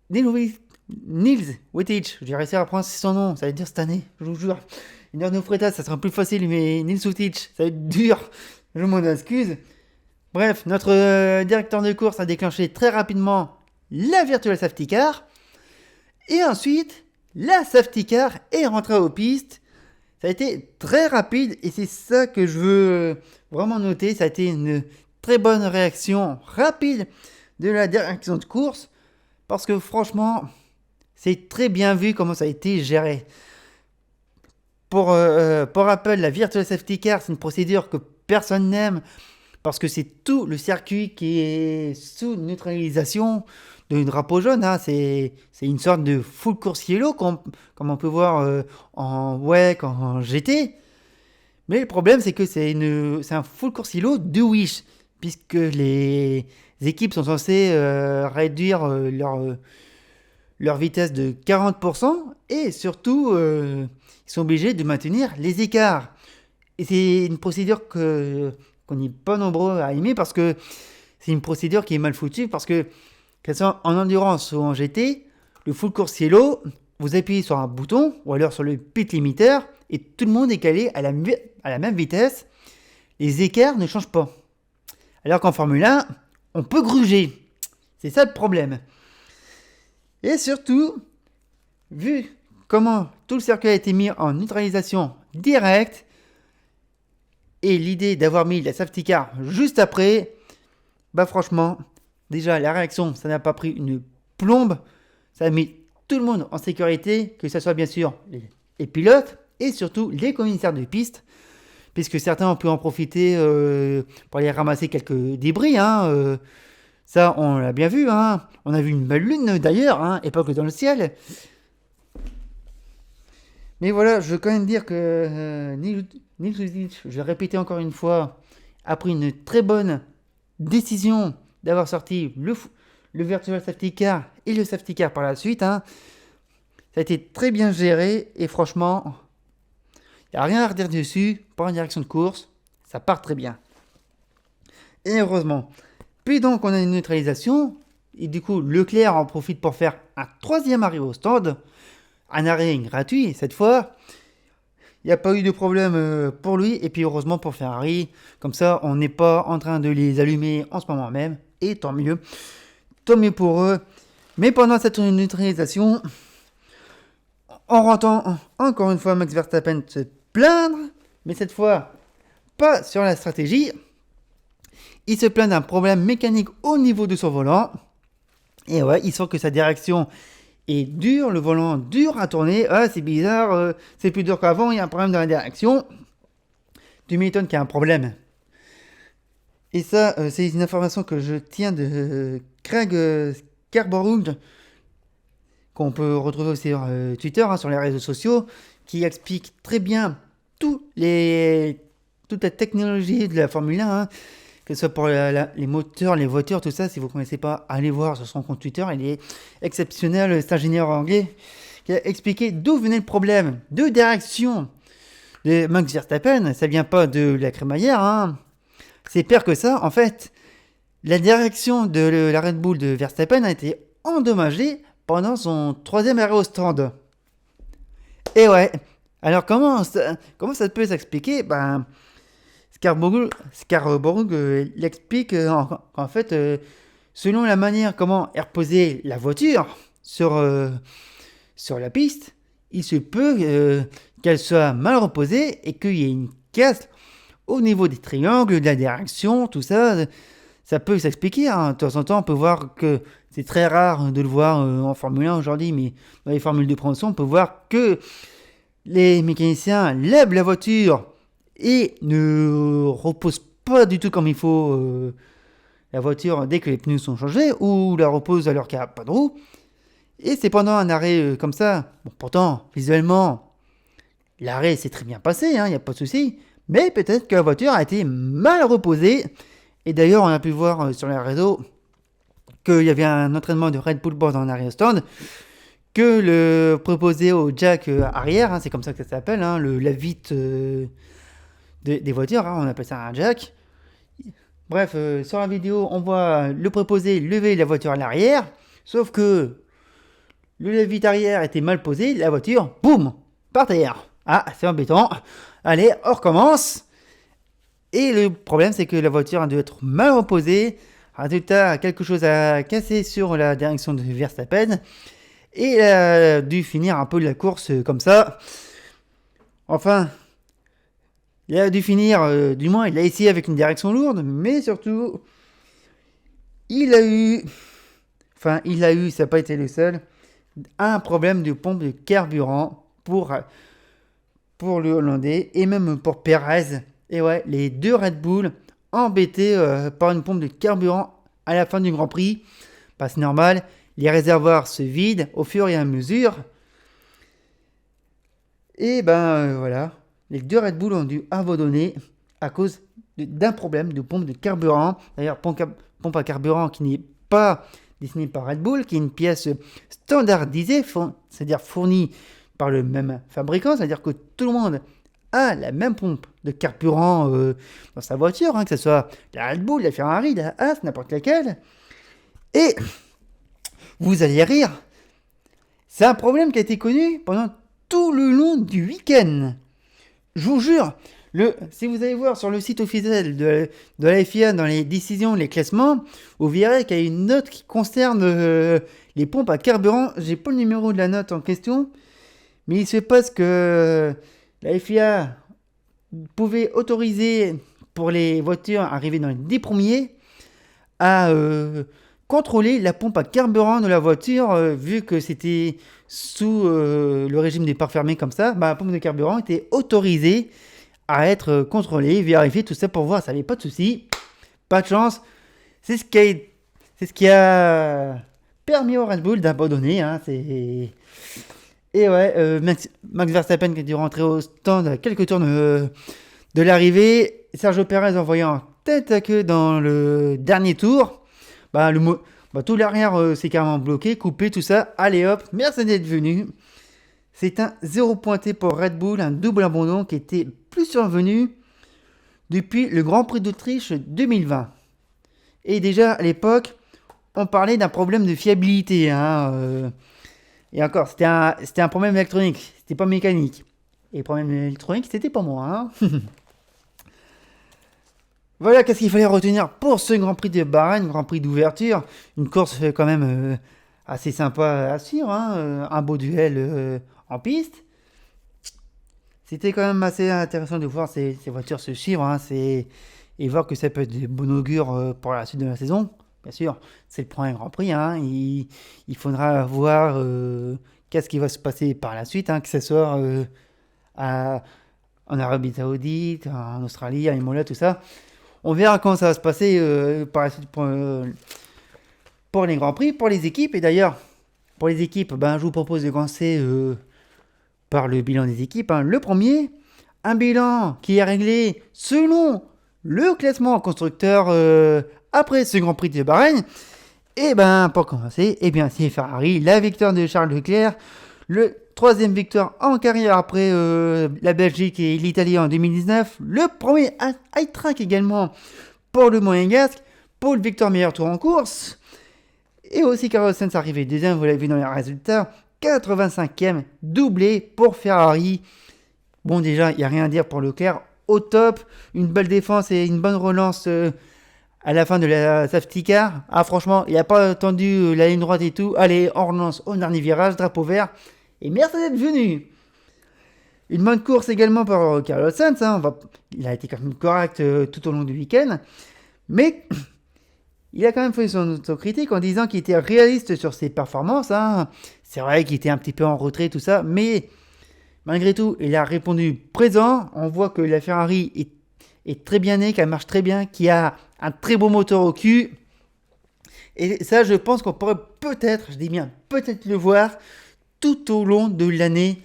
Nils Wittich, j'ai réussi à prononcer son nom, ça va dire cette année, je vous jure. Une heure de Freitas, ça sera plus facile, mais Nils Wittich, ça va être dur, je m'en excuse. Bref, notre directeur de course a déclenché très rapidement la Virtual Safety Car. Et ensuite, la Safety Car est rentrée aux pistes. Ça a été très rapide et c'est ça que je veux vraiment noter. Ça a été une très bonne réaction rapide de la direction de course. Parce que franchement, c'est très bien vu comment ça a été géré. Pour rappel, la Virtual Safety Car, c'est une procédure que personne n'aime. Parce que c'est tout le circuit qui est sous neutralisation de drapeau jaune. Hein. C'est une sorte de full course yellow, comme on peut voir en WEC, en GT. Mais le problème, c'est que c'est un full course yellow de Wish. Puisque les équipes sont censées réduire leur vitesse de 40%. Et surtout, ils sont obligés de maintenir les écarts. Et c'est une procédure qu'on n'est pas nombreux à aimer parce que c'est une procédure qui est mal foutue parce que qu'elle soit en endurance ou en GT, le full course yellow, vous appuyez sur un bouton ou alors sur le pit limiter et tout le monde est calé à la même vitesse. Les écarts ne changent pas. Alors qu'en Formule 1, on peut gruger. C'est ça le problème. Et surtout, vu comment tout le circuit a été mis en neutralisation directe, et l'idée d'avoir mis la safety car juste après, franchement, déjà la réaction, ça n'a pas pris une plombe, ça a mis tout le monde en sécurité, que ce soit bien sûr les pilotes et surtout les commissaires de piste, puisque certains ont pu en profiter pour aller ramasser quelques débris. Hein, ça, on l'a bien vu. Hein, on a vu une belle lune d'ailleurs, hein, époque dans le ciel. Mais voilà, je veux quand même dire que Nils Luzic, je vais répéter encore une fois, a pris une très bonne décision d'avoir sorti le Virtual Safety Car et le Safety Car par la suite, hein. Ça a été très bien géré et franchement, il n'y a rien à redire dessus. Pour une direction de course, ça part très bien. Et heureusement. Puis donc, on a une neutralisation. Et du coup, Leclerc en profite pour faire un troisième arrêt au stand. Un arrêt gratuit cette fois. Il n'y a pas eu de problème pour lui. Et puis heureusement pour Ferrari. Comme ça, on n'est pas en train de les allumer en ce moment même. Et tant mieux. Tant mieux pour eux. Mais pendant cette neutralisation, on entend encore une fois Max Verstappen se plaindre. Mais cette fois, pas sur la stratégie. Il se plaint d'un problème mécanique au niveau de son volant. Et ouais, il sent que sa direction est dure, le volant dur à tourner. Ah, c'est bizarre, c'est plus dur qu'avant, il y a un problème dans la direction. Tu m'étonnes qu'il y a un problème. Et ça, c'est une information que je tiens de Craig Scarborough, qu'on peut retrouver aussi sur Twitter, hein, sur les réseaux sociaux, qui explique très bien toute la technologie de la Formule 1, hein, que ce soit pour les moteurs, les voitures, tout ça. Si vous ne connaissez pas, allez voir sur son compte Twitter, il est exceptionnel, cet ingénieur anglais, qui a expliqué d'où venait le problème de direction de Max Verstappen. Ça vient pas de la crémaillère, hein. C'est pire que ça, en fait. La direction de la Red Bull de Verstappen a été endommagée pendant son troisième arrêt au stand. Et ouais, alors comment ça peut s'expliquer? Ben, Scarborough l'explique en fait, selon la manière comment est reposée la voiture sur la piste, il se peut qu'elle soit mal reposée et qu'il y ait une casse au niveau des triangles, de la direction, tout ça. Ça peut s'expliquer, hein. De temps en temps, on peut voir que c'est très rare de le voir en Formule 1 aujourd'hui, mais dans les formules de promotion, on peut voir que les mécaniciens lèvent la voiture et ne reposent pas du tout comme il faut la voiture dès que les pneus sont changés, ou la reposent alors qu'il n'y a pas de roue. Et c'est pendant un arrêt comme ça. Bon, pourtant, visuellement, l'arrêt s'est très bien passé, hein, il n'y a pas de souci. Mais peut-être que la voiture a été mal reposée. Et d'ailleurs, on a pu voir sur les réseaux qu'il y avait un entraînement de Red Bull pendant un arrêt au stand, que le proposé au jack arrière, hein, c'est comme ça que ça s'appelle, hein, la vitre des voitures, hein, on appelle ça un jack. Bref, sur la vidéo, on voit le proposé lever la voiture à l'arrière, sauf que le vitre arrière était mal posé, la voiture, boum, par terre. Ah, c'est embêtant. Allez, on recommence. Et le problème, c'est que la voiture a dû être mal reposée. Résultat, quelque chose a cassé sur la direction de Verstappen. Et il a dû finir un peu la course comme ça. Enfin, il a dû finir, du moins il a essayé avec une direction lourde, mais surtout, il a eu, ça n'a pas été le seul, un problème de pompe de carburant pour le Hollandais et même pour Perez. Et ouais, les deux Red Bull embêtés par une pompe de carburant à la fin du Grand Prix. Bah, c'est normal, les réservoirs se vident au fur et à mesure. Et ben voilà, les deux Red Bull ont dû abandonner à cause d'un problème de pompe de carburant. D'ailleurs, pompe à carburant qui n'est pas destinée par Red Bull, qui est une pièce standardisée, c'est-à-dire fournie par le même fabricant, c'est-à-dire que tout le monde a la même pompe de carburant dans sa voiture, hein, que ce soit la Red Bull, la Ferrari, la Haas, n'importe laquelle. Et vous allez rire, c'est un problème qui a été connu pendant tout le long du week-end. Je vous jure, si vous allez voir sur le site officiel de la FIA dans les décisions, les classements, vous verrez qu'il y a une note qui concerne les pompes à carburant. J'ai pas le numéro de la note en question, mais il se passe que la FIA pouvait autoriser pour les voitures arrivées dans les 10 premiers à contrôler la pompe à carburant de la voiture, vu que c'était sous le régime des parcs fermés comme ça, la pompe de carburant était autorisée à être contrôlée, vérifiée, tout ça pour voir, ça n'avait pas de souci, pas de chance. C'est ce qui a permis au Red Bull d'abandonner, hein, Et ouais, Max Verstappen qui a dû rentrer au stand à quelques tours de l'arrivée. Sergio Perez envoyé en tête à queue dans le dernier tour. Bah, tout l'arrière s'est carrément bloqué, coupé, tout ça. Allez hop, merci d'être venu. C'est un 0 pointé pour Red Bull, un double abandon qui était plus survenu depuis le Grand Prix d'Autriche 2020. Et déjà à l'époque, on parlait d'un problème de fiabilité. Et encore, c'était un problème électronique, c'était pas mécanique. Et le problème électronique, c'était pas moi. Voilà, qu'est-ce qu'il fallait retenir pour ce Grand Prix de Bahreïn, Grand Prix d'ouverture. Une course quand même assez sympa à suivre, un beau duel en piste. C'était quand même assez intéressant de voir ces voitures se suivre, et voir que ça peut être de bon augure pour la suite de la saison. Bien sûr, c'est le premier Grand Prix. Il faudra voir qu'est-ce qui va se passer par la suite, que ce soit en Arabie Saoudite, en Australie, à Imola, tout ça. On verra comment ça va se passer par la suite pour les Grands Prix, pour les équipes. Et d'ailleurs, pour les équipes, je vous propose de commencer par le bilan des équipes. Le premier, un bilan qui est réglé selon le classement constructeur après ce Grand Prix de Bahreïn. Et pour commencer, c'est Ferrari, la victoire de Charles Leclerc, le troisième victoire en carrière après la Belgique et l'Italie en 2019, le premier high track également pour le Monégasque, Paul Victor meilleur tour en course, et aussi Carlos Sainz arrivé deuxième, vous l'avez vu dans les résultats, 85e doublé pour Ferrari. Bon, déjà, il n'y a rien à dire pour Leclerc, au top, une belle défense et une bonne relance à la fin de la safety car. Franchement, il n'a pas attendu la ligne droite et tout. Allez, on relance au dernier virage, drapeau vert. Et merci d'être venu. Une bonne course également pour Carlos Sainz. Il a été quand même correct tout au long du week-end. Mais il a quand même fait son autocritique en disant qu'il était réaliste sur ses performances. C'est vrai qu'il était un petit peu en retrait, tout ça. Mais malgré tout, il a répondu présent. On voit que la Ferrari est très bien née, qu'elle marche très bien, qu'il a un très beau moteur au cul. Et ça, je pense qu'on pourrait peut-être, je dis bien peut-être le voir tout au long de l'année.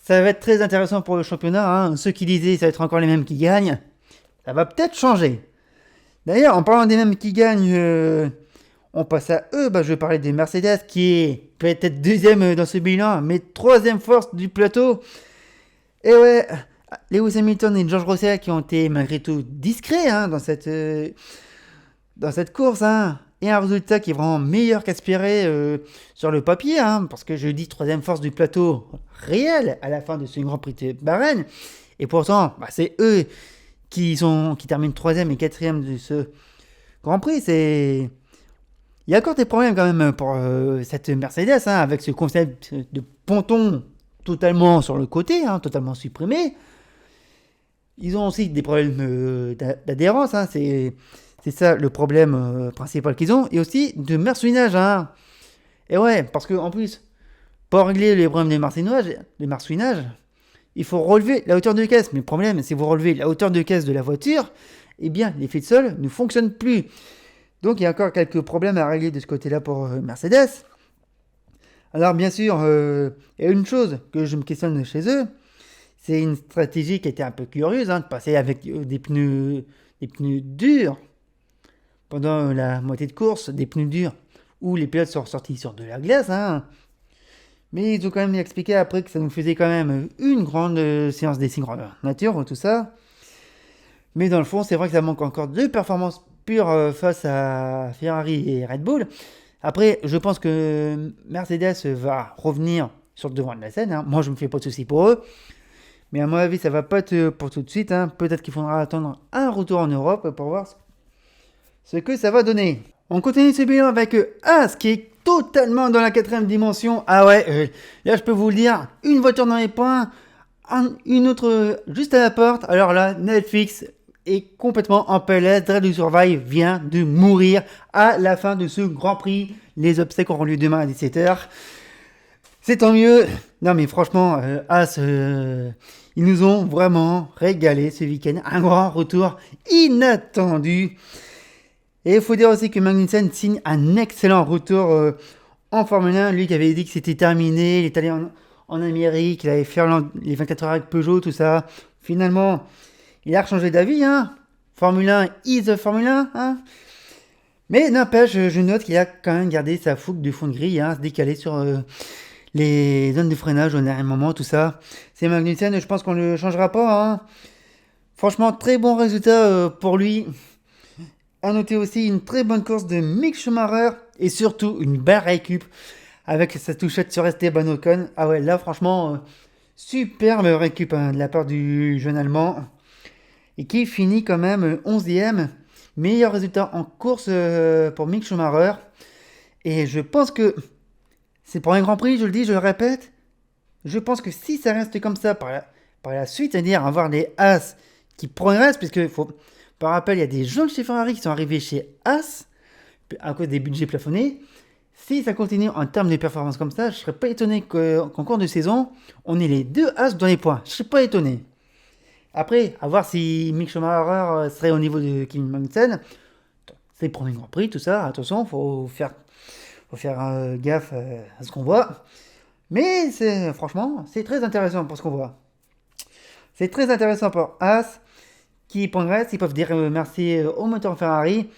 Ça va être très intéressant pour le championnat. Ceux qui disaient ça va être encore les mêmes qui gagnent, ça va peut-être changer. D'ailleurs, en parlant des mêmes qui gagnent, on passe à eux. Je vais parler des Mercedes qui est peut-être deuxième dans ce bilan, mais troisième force du plateau. Et ouais, Lewis Hamilton et George Russell qui ont été malgré tout discrets dans cette course. Et un résultat qui est vraiment meilleur qu'aspiré sur le papier, parce que je dis troisième force du plateau réel à la fin de ce Grand Prix de Bahreïn. Et pourtant, c'est eux qui terminent troisième et quatrième de ce Grand Prix. Il y a encore des problèmes quand même pour cette Mercedes, avec ce concept de ponton totalement sur le côté, totalement supprimé. Ils ont aussi des problèmes d'adhérence, c'est ça le problème principal qu'ils ont, et aussi de marsouinage. Et ouais, parce qu'en plus, pour régler les problèmes de marsouinage, il faut relever la hauteur de caisse. Mais le problème, si vous relevez la hauteur de caisse de la voiture, l'effet de sol ne fonctionne plus. Donc il y a encore quelques problèmes à régler de ce côté-là pour Mercedes. Alors bien sûr, il y a une chose que je me questionne chez eux, c'est une stratégie qui était un peu curieuse, de passer avec des pneus durs pendant la moitié de course, des pneus durs où les pilotes sont sortis sur de la glace. Mais ils ont quand même expliqué après que ça nous faisait quand même une grande séance d'essai grandeur nature, tout ça. Mais dans le fond, c'est vrai que ça manque encore de performance pure face à Ferrari et Red Bull. Après, je pense que Mercedes va revenir sur le devant de la scène. Moi, je me fais pas de soucis pour eux. Mais à mon avis, ça va pas être pour tout de suite. Peut-être qu'il faudra attendre un retour en Europe pour voir ce que ça va donner. On continue ce bilan avec As qui est totalement dans la quatrième dimension. Là je peux vous le dire, une voiture dans les points, une autre juste à la porte. Alors là, Netflix est complètement en PLS. Drive to Survive vient de mourir à la fin de ce Grand Prix. Les obsèques auront lieu demain à 17h. C'est tant mieux. Non mais franchement, As, ils nous ont vraiment régalé ce week-end. Un grand retour inattendu. Et il faut dire aussi que Magnussen signe un excellent retour en Formule 1. Lui qui avait dit que c'était terminé, il est allé en Amérique, il avait fait les 24 heures avec Peugeot, tout ça. Finalement, il a changé d'avis, hein. Formule 1 is the Formule 1, hein. Mais n'empêche, je note qu'il a quand même gardé sa fougue du fond de grille, hein, se décaler sur les zones de freinage au dernier moment, tout ça. C'est Magnussen, je pense qu'on ne le changera pas, hein. Franchement, très bon résultat pour lui. À noter aussi une très bonne course de Mick Schumacher et surtout une belle récup avec sa touchette sur Esteban Ocon. Ah ouais, là franchement, superbe récup hein, de la part du jeune Allemand et qui finit quand même 11e. Meilleur résultat en course pour Mick Schumacher. Et je pense que c'est pour un Grand Prix, je le dis, je le répète. Je pense que si ça reste comme ça par la suite, c'est-à-dire avoir des As qui progressent, puisque par rappel, il y a des gens chez Ferrari qui sont arrivés chez As à cause des budgets plafonnés. Si ça continue en termes de performance comme ça, je ne serais pas étonné qu'en cours de saison, on ait les deux As dans les points. Je ne serais pas étonné. Après, à voir si Mick Schumacher serait au niveau de Kevin Magnussen. C'est le premier Grand Prix, tout ça. Attention, faut faire gaffe à ce qu'on voit. Mais franchement, c'est très intéressant pour ce qu'on voit. C'est très intéressant pour As qui progresse. Ils peuvent dire merci au moteur Ferrari,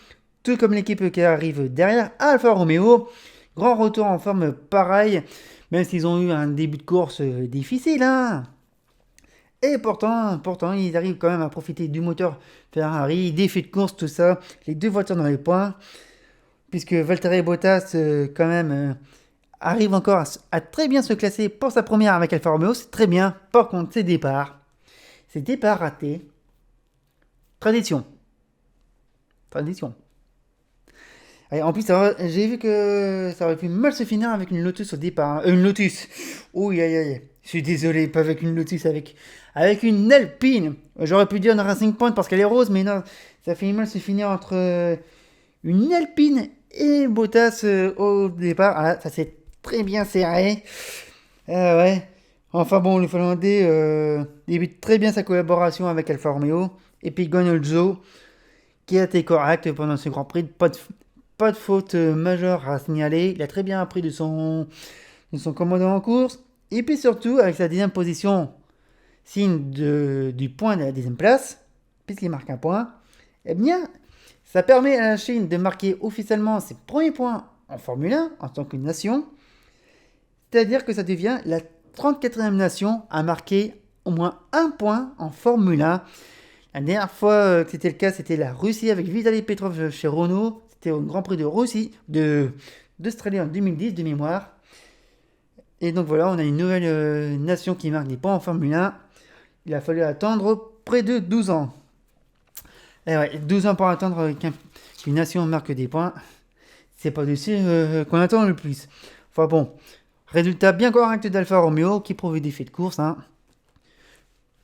tout comme l'équipe qui arrive derrière, Alfa Romeo. Grand retour en forme pareil, même s'ils ont eu un début de course difficile, hein. Et pourtant, ils arrivent quand même à profiter du moteur Ferrari, des faits de course, tout ça, les deux voitures dans les points, puisque Valtteri Bottas, quand même, arrive encore à très bien se classer pour sa première avec Alfa Romeo, c'est très bien. Par contre, ses départs ratés. Tradition. Et en plus, j'ai vu que ça aurait pu mal se finir avec une Lotus au départ. Une Lotus. Ouh, aïe, aïe. Je suis désolé, pas avec une Lotus, avec une Alpine. J'aurais pu dire une Racing Point parce qu'elle est rose, mais non, ça fait mal se finir entre une Alpine et Bottas au départ. Ah, ça s'est très bien serré. Ah ouais. Enfin bon, le Finlandais débute très bien sa collaboration avec Alfa Romeo. Et puis Guanyu qui a été correct pendant ce Grand Prix. Pas de faute majeure à signaler. Il a très bien appris de son commandant en course. Et puis surtout, avec sa deuxième position, signe du point de la deuxième place, puisqu'il marque un point, eh bien, ça permet à la Chine de marquer officiellement ses premiers points en Formule 1 en tant que nation. C'est-à-dire que ça devient la 34e nation à marquer au moins un point en Formule 1. La dernière fois que c'était le cas, c'était la Russie avec Vitaly Petrov chez Renault. C'était au Grand Prix de Russie, d'Australie en 2010 de mémoire. Et donc voilà, on a une nouvelle nation qui marque des points en Formule 1. Il a fallu attendre près de 12 ans. Et ouais, 12 ans pour attendre qu'une nation marque des points. C'est pas dessus qu'on attend le plus. Enfin bon, résultat bien correct d'Alfa Romeo qui prouve des faits de course. Hein.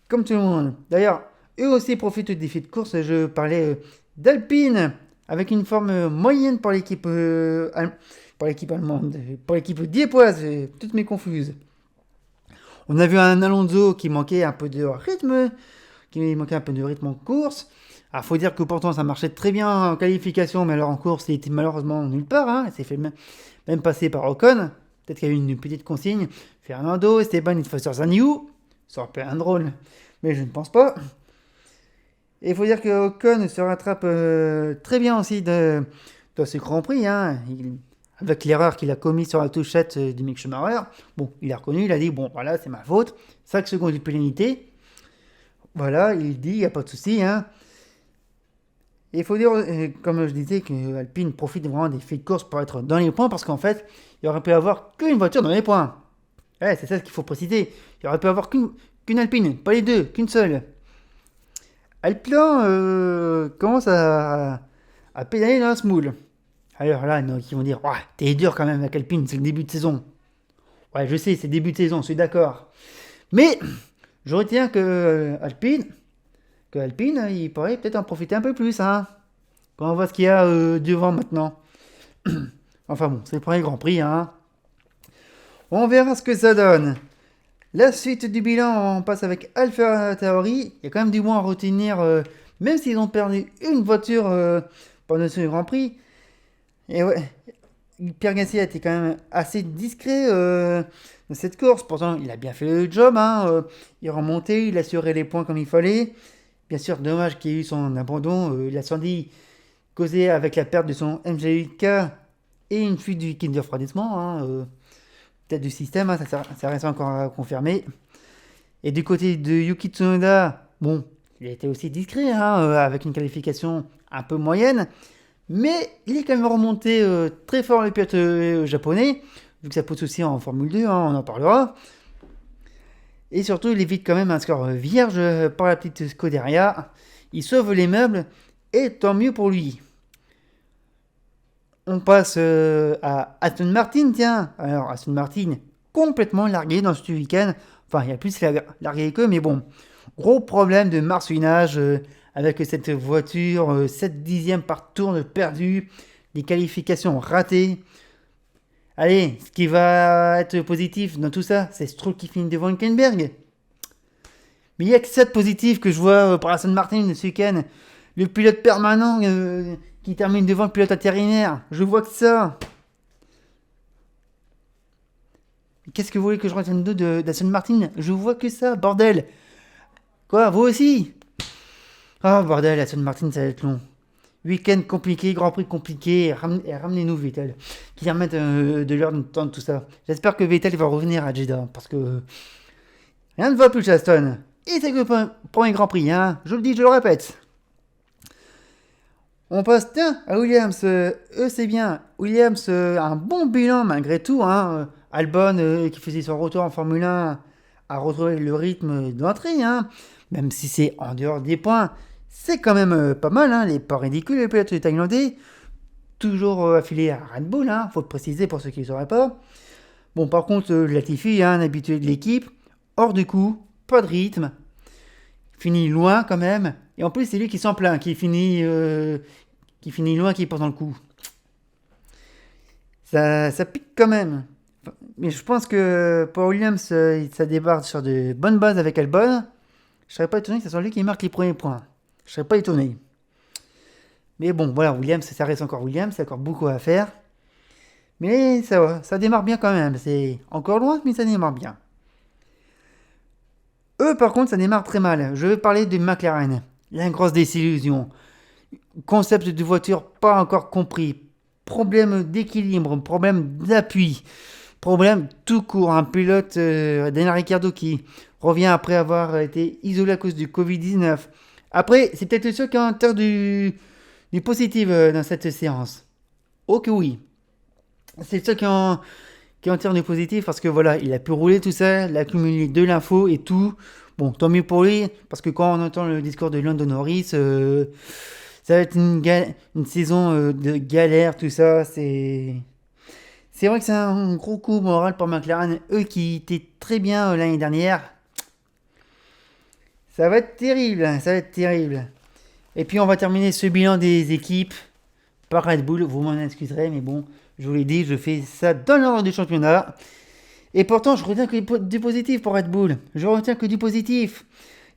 Comme tout le monde. D'ailleurs, eux aussi profitent des faits de course. Je parlais d'Alpine avec une forme moyenne pour l'équipe allemande, pour l'équipe diepoise, toutes mes confuses. On a vu un Alonso qui manquait un peu de rythme, en course. Alors, faut dire que pourtant ça marchait très bien en qualification, mais alors en course, il était malheureusement nulle part. Hein. Il s'est fait même passer par Ocon. Peut-être qu'il y a eu une petite consigne. Fernando, Esteban, il se fait sur Zanyu. Ça aurait pu être drôle, mais je ne pense pas. Et il faut dire que Ocon se rattrape très bien aussi dans ce Grand Prix, hein. Avec l'erreur qu'il a commise sur la touchette du Mick Schumacher. Bon, il a reconnu, il a dit, bon, voilà, c'est ma faute. 5 secondes de pénalité. Voilà, il dit, il n'y a pas de souci. Hein. Et il faut dire, comme je disais, que Alpine profite vraiment des faits de course pour être dans les points, parce qu'en fait, il aurait pu avoir qu'une voiture dans les points. Ouais, c'est ça ce qu'il faut préciser. Il aurait pu avoir qu'une Alpine, pas les deux, qu'une seule. Alpine commence à pédaler dans ce moule. Alors là, ils vont dire, ouais, t'es dur quand même avec Alpine, c'est le début de saison. Ouais, je sais, c'est le début de saison, je suis d'accord. Mais je retiens que Alpine, il pourrait peut-être en profiter un peu plus, hein. Quand on voit ce qu'il y a devant maintenant. Enfin bon, c'est le premier Grand Prix, hein. On verra ce que ça donne. La suite du bilan, on passe avec AlphaTauri. Il y a quand même du moins à retenir, même s'ils ont perdu une voiture pendant ce Grand Prix. Et ouais, Pierre Gasly a été quand même assez discret dans cette course. Pourtant, il a bien fait le job. Il est remonté, il a assuré les points comme il fallait. Bien sûr, dommage qu'il y ait eu son abandon. L'incendie causé avec la perte de son MG8K et une fuite du liquide de refroidissement. Peut-être du système, ça reste encore à confirmer. Et du côté de Yuki Tsunoda, bon, il a été aussi discret, avec une qualification un peu moyenne. Mais il est quand même remonté très fort le pilote japonais, vu que ça pose aussi en Formule 2, on en parlera. Et surtout, il évite quand même un score vierge par la petite Scuderia. Il sauve les meubles, et tant mieux pour lui. On passe à Aston Martin, tiens. Alors, Aston Martin, complètement largué dans ce week-end. Enfin, il y a plus largué que, mais bon. Gros problème de marsuinage avec cette voiture, 7 dixièmes par tour perdu, des qualifications ratées. Allez, ce qui va être positif dans tout ça, c'est Stroll qui finit devant Hülkenberg. Mais il n'y a que ça de positif que je vois pour Aston Martin ce week-end. Le pilote permanent qui termine devant le pilote intérimaire. Je vois que ça. Qu'est-ce que vous voulez que je retienne d'Aston Martin? Je vois que ça, bordel. Quoi, vous aussi? Ah, bordel, Aston Martin, ça va être long. Week-end compliqué, Grand Prix compliqué, ramenez-nous Vettel. Qui remettent de l'heure de temps de tout ça. J'espère que Vettel va revenir à Jeddah, parce que rien ne va plus chez Aston. Et c'est que pour un Grand Prix, je le dis, je le répète. On passe, à Williams. C'est bien. Williams a un bon bilan malgré tout. Albon, qui faisait son retour en Formule 1, a retrouvé le rythme d'entrée. Même si c'est en dehors des points, c'est quand même pas mal. Les pas ridicules, les pilotes thaïlandais. Toujours affiliés à Red Bull. Faut le préciser pour ceux qui ne sauraient pas. Bon, par contre, Latifi, un habitué de l'équipe, hors du coup, pas de rythme. Finit loin quand même. Et en plus, c'est lui qui s'en plaint, qui finit loin, qui porte dans le coup. Ça pique quand même. Mais je pense que pour Williams, ça débarque sur de bonnes bases avec Albon. Je serais pas étonné que ce soit lui qui marque les premiers points. Je serais pas étonné. Mais bon, voilà, Williams, ça reste encore Williams, c'est encore beaucoup à faire. Mais ça va, ça démarre bien quand même. C'est encore loin, mais ça démarre bien. Eux, par contre, ça démarre très mal. Je vais parler de McLaren. Il y a une grosse désillusion. Concept de voiture pas encore compris. Problème d'équilibre, problème d'appui. Problème tout court. Un pilote, Daniel Ricciardo, qui revient après avoir été isolé à cause du Covid-19. Après, c'est peut-être ceux qui ont un du positif dans cette séance. Ok, oui. C'est ceux qui ont du positif parce que voilà, il a pu rouler tout ça, il a accumulé de l'info et tout. Bon, tant mieux pour lui, parce que quand on entend le discours de Lando Norris, ça va être une saison de galère, tout ça. C'est vrai que c'est un gros coup moral pour McLaren, eux qui étaient très bien l'année dernière. Ça va être terrible, ça va être terrible. Et puis on va terminer ce bilan des équipes par Red Bull, vous m'en excuserez, mais bon, je vous l'ai dit, je fais ça dans l'ordre du championnat. Et pourtant, je retiens que du positif pour Red Bull. Je retiens que du positif.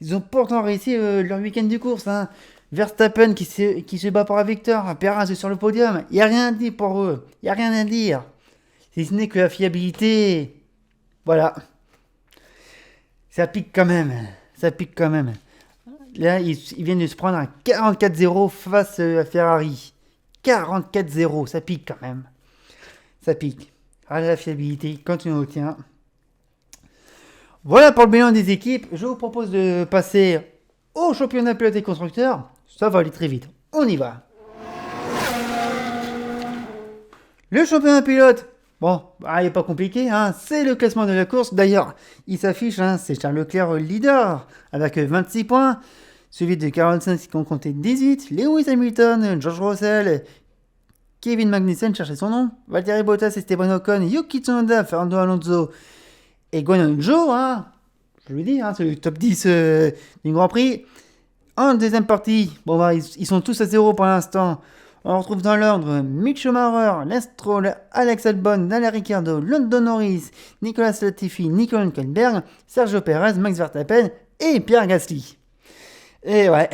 Ils ont pourtant réussi leur week-end de course. Verstappen qui se bat pour la victoire. Perez sur le podium. Il n'y a rien à dire pour eux. Il n'y a rien à dire. Si ce n'est que la fiabilité. Voilà. Ça pique quand même. Ça pique quand même. Là, ils viennent de se prendre un 44-0 face à Ferrari. 44-0. Ça pique quand même. Ça pique. À la fiabilité, quand on obtient. Voilà pour le bilan des équipes. Je vous propose de passer au championnat pilote et constructeurs. Ça va aller très vite. On y va. Le championnat pilote. Bon, il n'est pas compliqué. C'est le classement de la course. D'ailleurs, il s'affiche. C'est Charles Leclerc leader avec 26 points. Suivi de Carlos Sainz qui en comptait 18. Lewis Hamilton, George Russell, Kevin Magnussen, cherchez son nom, Valtteri Bottas, Esteban Ocon, Yuki Tsunoda, Fernando Alonso et Guan Yu Zhou, je vous le dis, c'est le top 10 du Grand Prix. En deuxième partie, ils sont tous à 0 pour l'instant. On retrouve dans l'ordre Mick Schumacher, Lance Stroll, Alex Albon, Daniel Ricciardo, Lando Norris, Nicolas Latifi, Nico Hülkenberg, Sergio Perez, Max Verstappen et Pierre Gasly. Et ouais,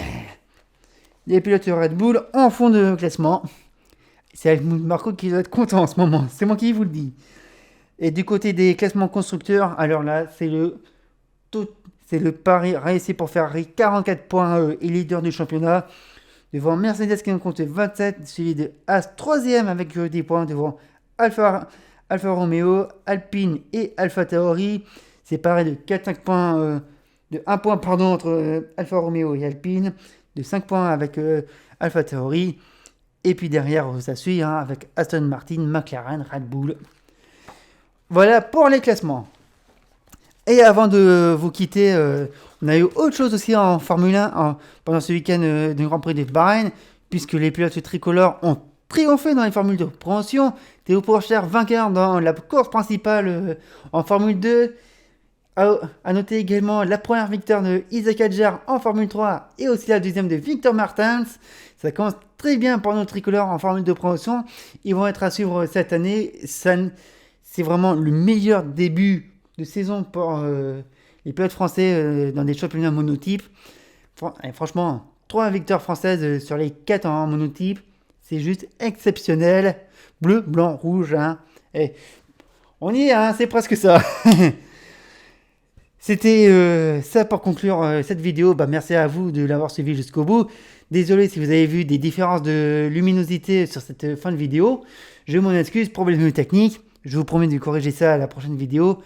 les pilotes Red Bull en fond de classement. C'est Helmut Marko qui doit être content en ce moment, c'est moi qui vous le dis. Et du côté des classements constructeurs, alors là, c'est le pari réussi pour Ferrari, 44 points et leader du championnat. Devant Mercedes qui en compte 27, suivi de As 3ème avec 10 points devant Alfa Romeo, Alpine et Alfa Tauri. C'est pareil de 4-5 points, de 1 point pardon, entre Alfa Romeo et Alpine, de 5 points avec Alfa Tauri. Et puis derrière, ça suit avec Aston Martin, McLaren, Red Bull. Voilà pour les classements. Et avant de vous quitter, on a eu autre chose aussi en Formule 1 pendant ce week-end du Grand Prix de Bahreïn, puisque les pilotes tricolores ont triomphé dans les formules de promotion. Théo Pourchaire, vainqueur dans la course principale en Formule 2. À noter également la première victoire de Isaac Adjar en Formule 3 et aussi la deuxième de Victor Martins. Ça commence très bien pour nos tricolores en Formule de promotion. Ils vont être à suivre cette année. C'est vraiment le meilleur début de saison pour les pilotes français dans des championnats monotypes. Franchement, 3 victoires françaises sur les 4 en monotype, c'est juste exceptionnel. Bleu, blanc, rouge. Et on y est, c'est presque ça. C'était ça pour conclure cette vidéo. Merci à vous de l'avoir suivi jusqu'au bout. Désolé si vous avez vu des différences de luminosité sur cette fin de vidéo. Je m'en excuse, problème technique. Je vous promets de corriger ça à la prochaine vidéo.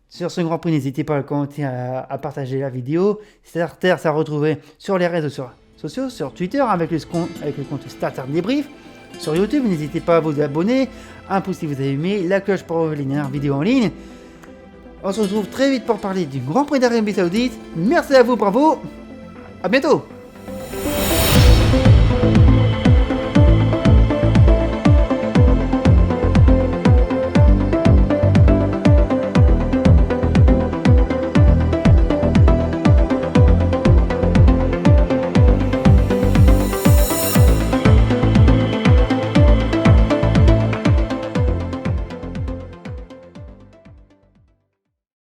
Sur ce Grand Prix, n'hésitez pas à commenter, à partager la vidéo. Starter, ça retrouver sur les réseaux sociaux, sur Twitter avec le compte Starter Débrief. Sur YouTube, n'hésitez pas à vous abonner. Un pouce si vous avez aimé, la cloche pour les dernières vidéos en ligne. On se retrouve très vite pour parler du Grand Prix d'Arabie Saoudite. Merci à vous, bravo. À bientôt.